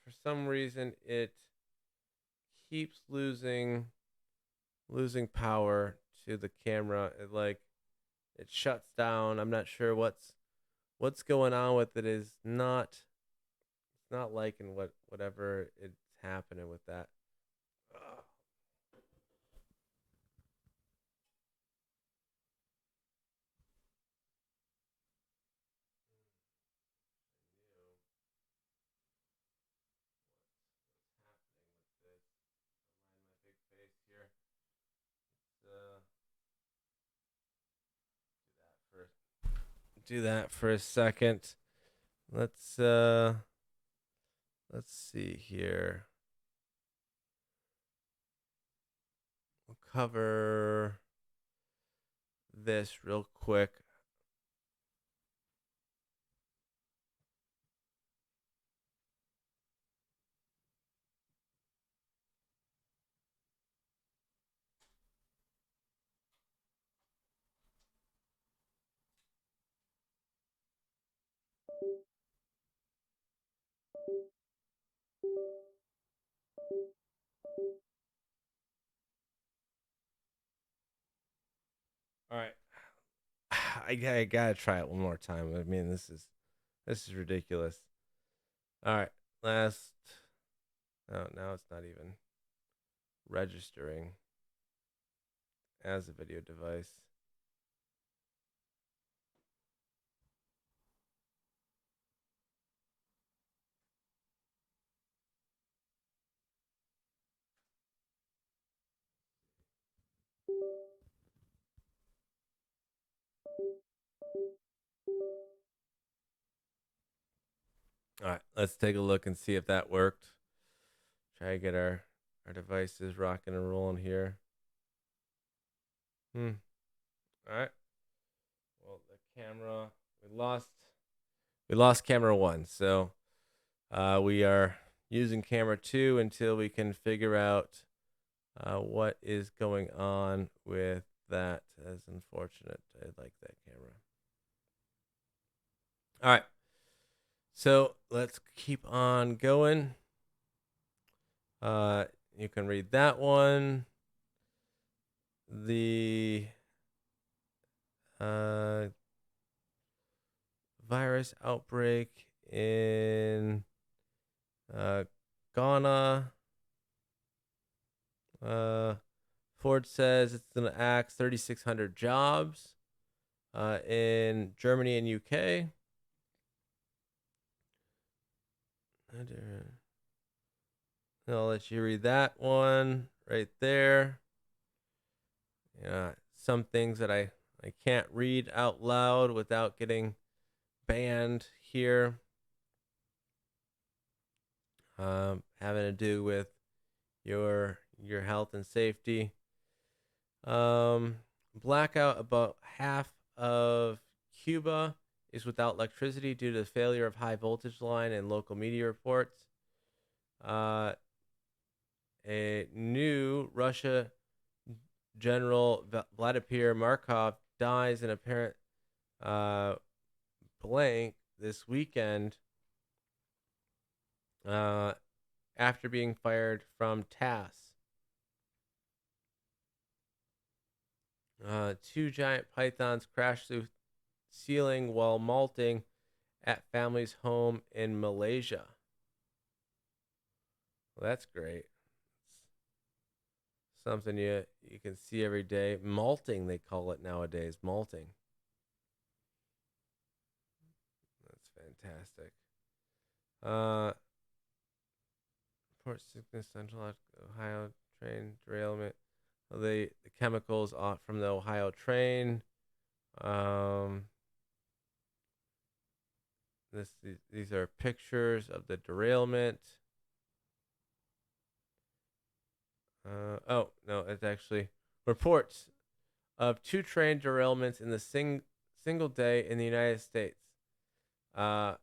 For some reason, it keeps losing power to the camera. It shuts down. I'm not sure what's going on with it. Is not It's not liking whatever it's happening with that. Ugh. Do that for a second. Let's see here. We'll cover this real quick. All right. I gotta try it one more time. I mean, this is ridiculous. All right, last. Oh, now it's not even registering as a video device. All right, let's take a look and see if that worked. Try to get our devices rocking and rolling here. All right. Well, the camera, we lost camera 1, so we are using camera 2 until we can figure out what is going on with that. That's unfortunate. I like that camera. All right. So let's keep on going. You can read that one. The virus outbreak in Ghana. Ford says it's going to axe 3,600 jobs in Germany and UK. I'll let you read that one right there. Yeah, some things that I can't read out loud without getting banned here. Having to do with your health and safety. Blackout. About half of Cuba is without electricity due to the failure of high voltage line and local media reports. A new Russia General Vladimir Markov dies in apparent blank this weekend after being fired from TASS. 2 giant pythons crashed through ceiling while malting at family's home in Malaysia. Well, that's great. Something you can see every day. Malting, they call it nowadays. Malting. That's fantastic. Port sickness, Central Ohio train derailment. The chemicals off from the Ohio train. These are pictures of the derailment. Oh no, it's actually reports of 2 train derailments in the single day in the United States. One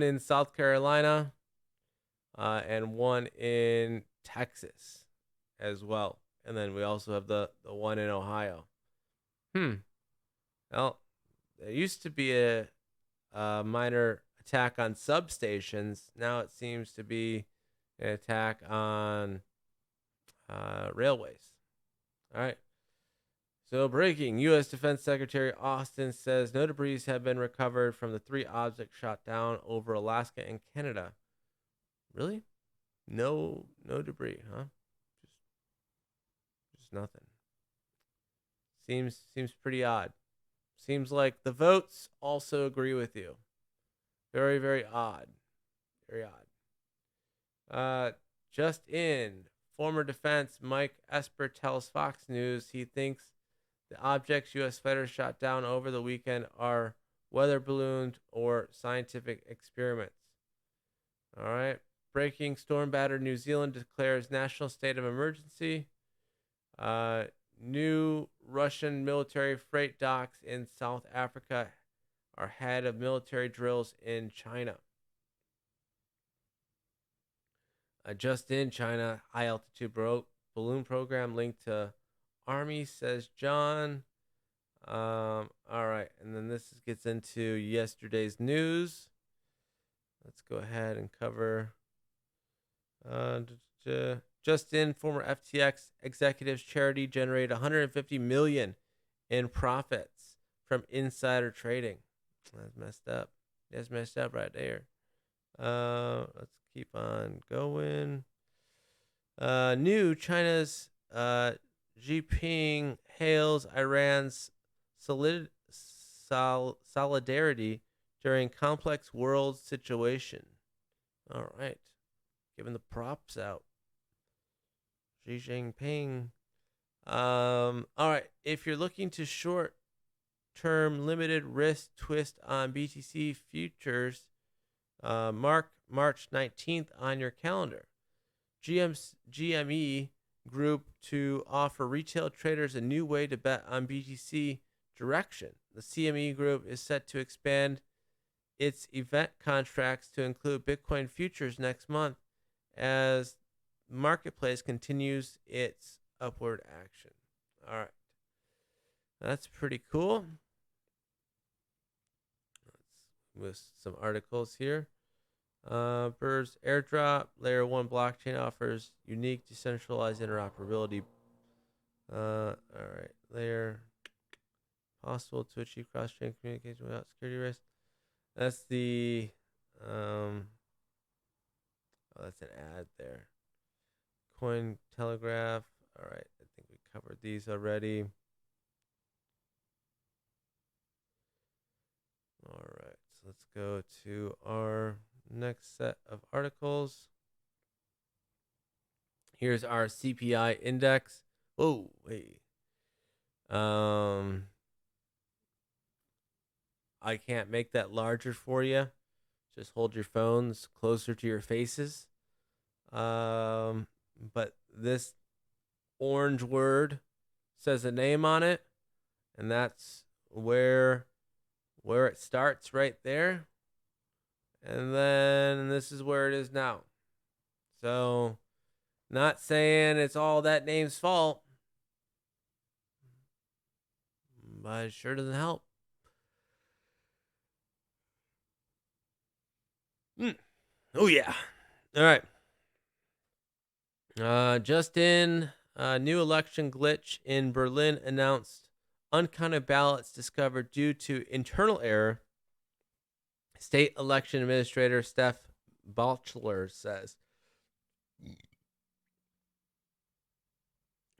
in South Carolina, and one in Texas as well. And then we also have the one in Ohio. Well, there used to be a minor attack on substations. Now it seems to be an attack on railways. All right. So breaking, U.S. Defense Secretary Austin says no debris have been recovered from the 3 objects shot down over Alaska and Canada. Really? No debris, huh? Just nothing. Seems pretty odd. Seems like the votes also agree with you. Very, very odd. Very odd. Just in, former defense Mike Esper tells Fox News he thinks the objects U.S. fighters shot down over the weekend are weather balloons or scientific experiments. All right. Breaking, storm-battered New Zealand declares national state of emergency. New Russian military freight docks in South Africa are ahead of military drills in China. Just in, China high-altitude balloon program linked to Army, says John. All right, and then this gets into yesterday's news. Let's go ahead and cover. Just in, former FTX executives charity generated 150 million in profits from insider trading. That's messed up. That's messed up right there. Let's keep on going. New, China's Jinping hails Iran's solidarity during complex world situation. All right. Giving the props out. Xi Jinping. All right. If you're looking to short-term limited risk twist on BTC futures, Mark March 19th on your calendar. GME Group to offer retail traders a new way to bet on BTC direction. The CME Group is set to expand its event contracts to include Bitcoin futures next month as the marketplace continues its upward action. All right. That's pretty cool. Let's list some articles here. Burr's airdrop layer 1 blockchain offers unique decentralized interoperability. All right, layer possible to achieve cross-chain communication without security risk. That's the that's an ad there. Coin Telegraph. All right, I think we covered these already. All right, so let's go to our next set of articles. Here's our CPI index. Oh, wait. I can't make that larger for you. Just hold your phones closer to your faces. But this orange word says a name on it, and that's where it starts right there. And then this is where it is now. So, not saying it's all that name's fault, but it sure doesn't help. Oh, yeah. All right. Just in, new election glitch in Berlin announced uncounted ballots discovered due to internal error. State election administrator Steph Balchler says.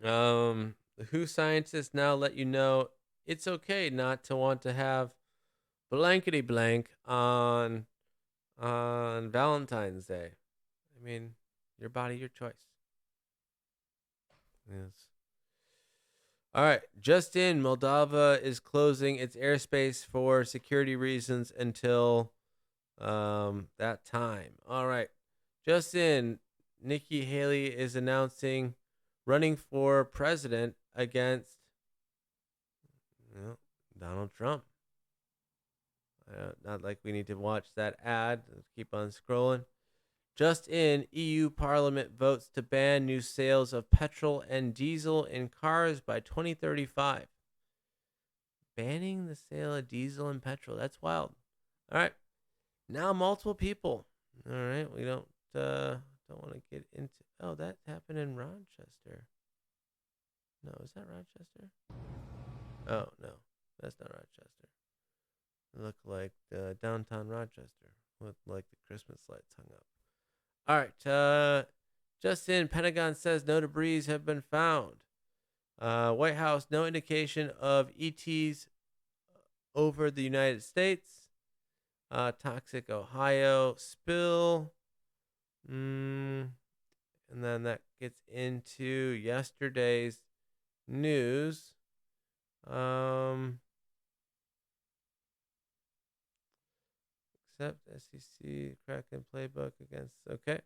The WHO scientists now let you know it's okay not to want to have blankety blank on Valentine's Day. I mean, your body, your choice. Yes. All right. Just in, Moldova is closing its airspace for security reasons until that time. All right. Just in, Nikki Haley is announcing running for president against Donald Trump. Not like we need to watch that ad. Let's keep on scrolling. Just in, EU Parliament votes to ban new sales of petrol and diesel in cars by 2035. Banning the sale of diesel and petrol. That's wild. All right. Now multiple people. All right. We don't want to get into. Oh, that happened in Rochester. No, is that Rochester? Oh, no. That's not Rochester. It looked like downtown Rochester with like the Christmas lights hung up. All right. Just in, Pentagon says no debris have been found. White House, no indication of ETs over the United States. Toxic Ohio spill. And then that gets into yesterday's news. Except SEC Kraken playbook against. Okay.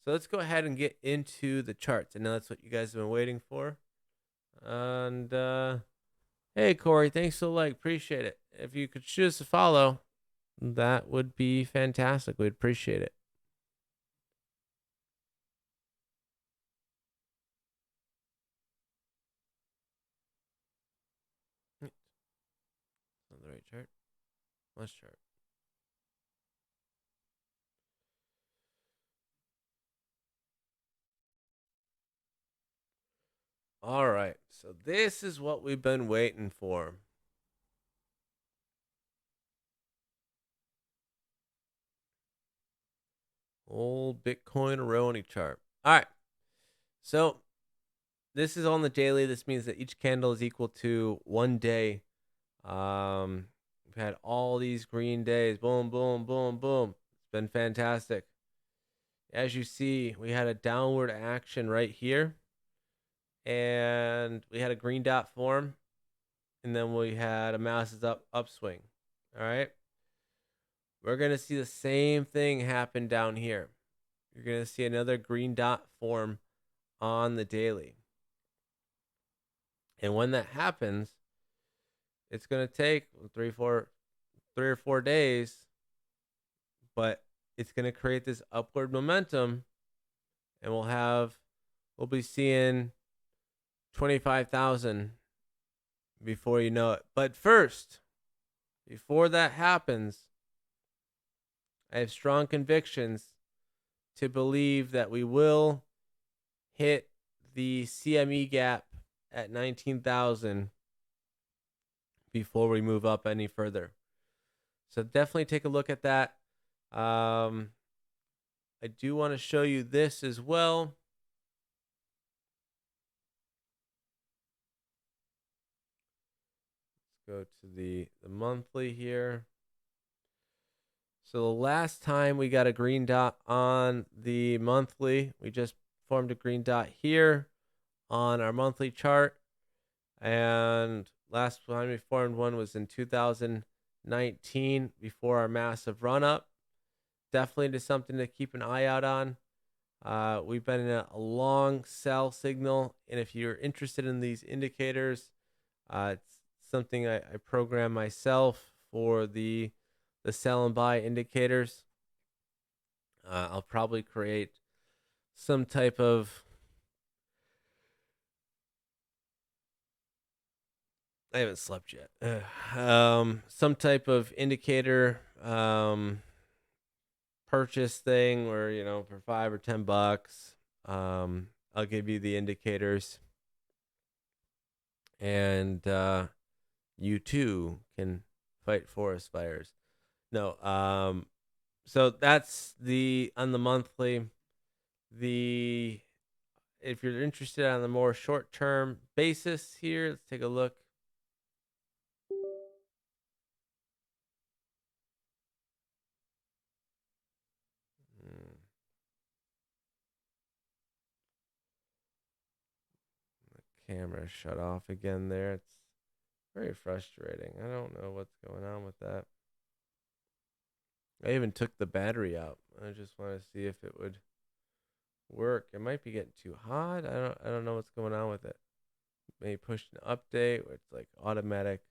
So let's go ahead and get into the charts. I know that's what you guys have been waiting for. And hey, Corey, thanks for the like. Appreciate it. If you could choose to follow, that would be fantastic. We'd appreciate it. Not the right chart. Let's chart. All right. So this is what we've been waiting for. Old Bitcoin Aroni chart. All right. So this is on the daily. This means that each candle is equal to 1 day. We've had all these green days. Boom, boom, boom, boom. It's been fantastic. As you see, we had a downward action right here. And we had a green dot form. And then we had a massive upswing. All right. we're going to see the same thing happen down here. You're going to see another green dot form on the daily. And when that happens, it's going to take 3 or 4 days, but it's going to create this upward momentum, and we'll be seeing 25,000 before you know it. But first, before that happens, I have strong convictions to believe that we will hit the CME gap at 19,000 before we move up any further. So definitely take a look at that. I do want to show you this as well. Let's go to the monthly here. So the last time we got a green dot on the monthly, we just formed a green dot here on our monthly chart. And last time we formed one was in 2019 before our massive run up. Definitely just something to keep an eye out on. We've been in a long sell signal, and if you're interested in these indicators, it's something I program myself for the sell and buy indicators. I'll probably create some type of, I haven't slept yet. Some type of indicator purchase thing where, for $5 or $10, I'll give you the indicators, and you too can fight forest fires. No, so that's on the monthly. If you're interested on the more short-term basis here, let's take a look. The camera shut off again there. It's very frustrating. I don't know what's going on with that. I even took the battery out. I just want to see if it would work. It might be getting too hot. I don't know what's going on with it. Maybe pushed an update where it's like automatic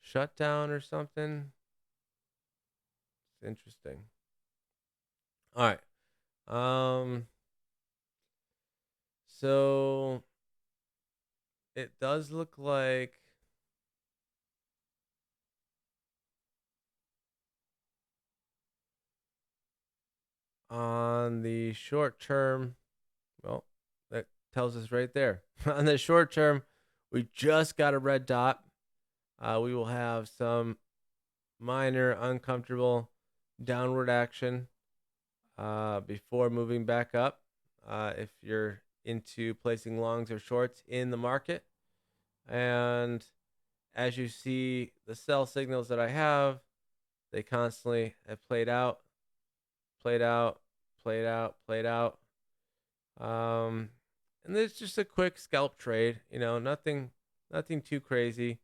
shutdown or something. It's interesting. All right. So it does look like on the short term, well, that tells us right there. On the short term, we just got a red dot. We will have some minor uncomfortable downward action before moving back up. If you're into placing longs or shorts in the market. And as you see, the sell signals that I have, they constantly have played out. And it's just a quick scalp trade, nothing too crazy.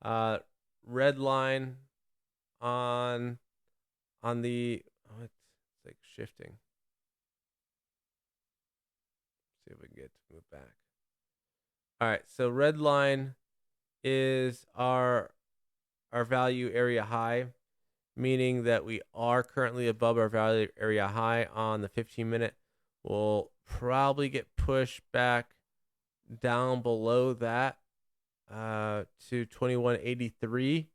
Red line on the, it's like shifting. See if we can get to move back. All right, so red line is our value area high, meaning that we are currently above our value area high on the 15-minute. We'll probably get pushed back down below that to 2183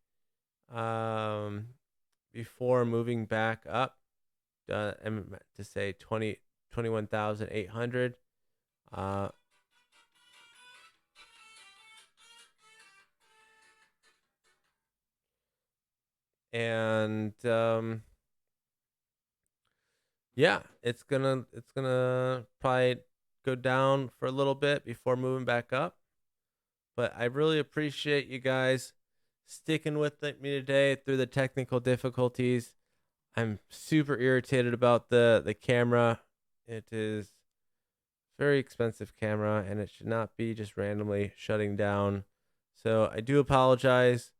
before moving back up to say 21,800. And yeah, it's gonna probably go down for a little bit before moving back up. But I really appreciate you guys sticking with me today through the technical difficulties. I'm super irritated about the camera. It is very expensive camera, and it should not be just randomly shutting down. So I do apologize.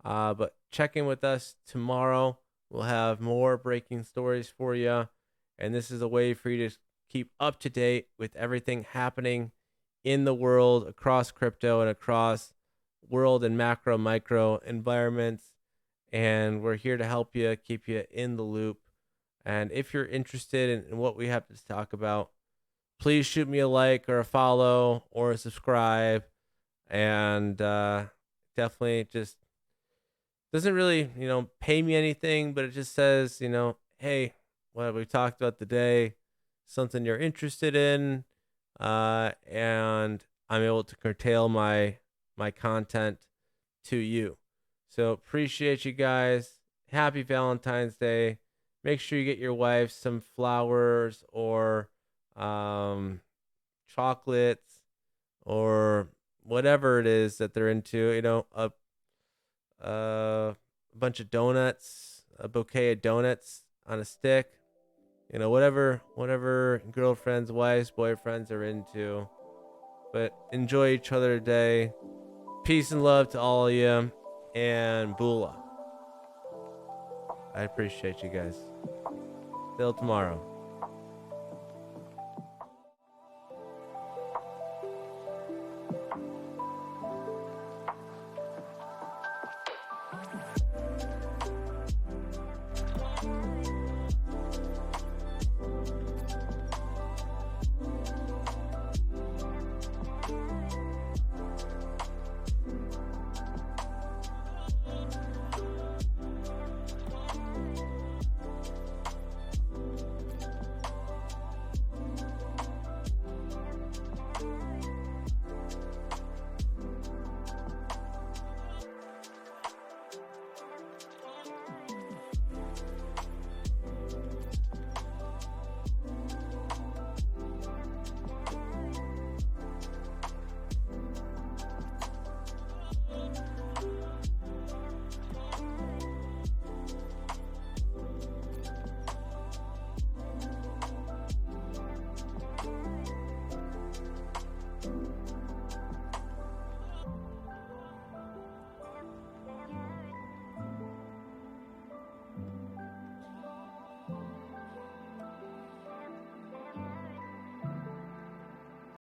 But check in with us tomorrow We'll have more breaking stories for you. And this is a way for you to keep up to date with everything happening in the world across crypto and across world and macro, micro environments. And we're here to help you, keep you in the loop. And if you're interested in what we have to talk about, please shoot me a like or a follow or a subscribe. And definitely just doesn't really, pay me anything, but it just says, hey, what we talked about today, something you're interested in, and I'm able to curtail my content to you. So appreciate you guys. Happy Valentine's Day. Make sure you get your wife some flowers or chocolates or whatever it is that they're into. A bunch of donuts, a bouquet of donuts on a stick. Whatever girlfriends, wives, boyfriends are into. But enjoy each other today. Peace and love to all of you. And Bula. I appreciate you guys. Till tomorrow.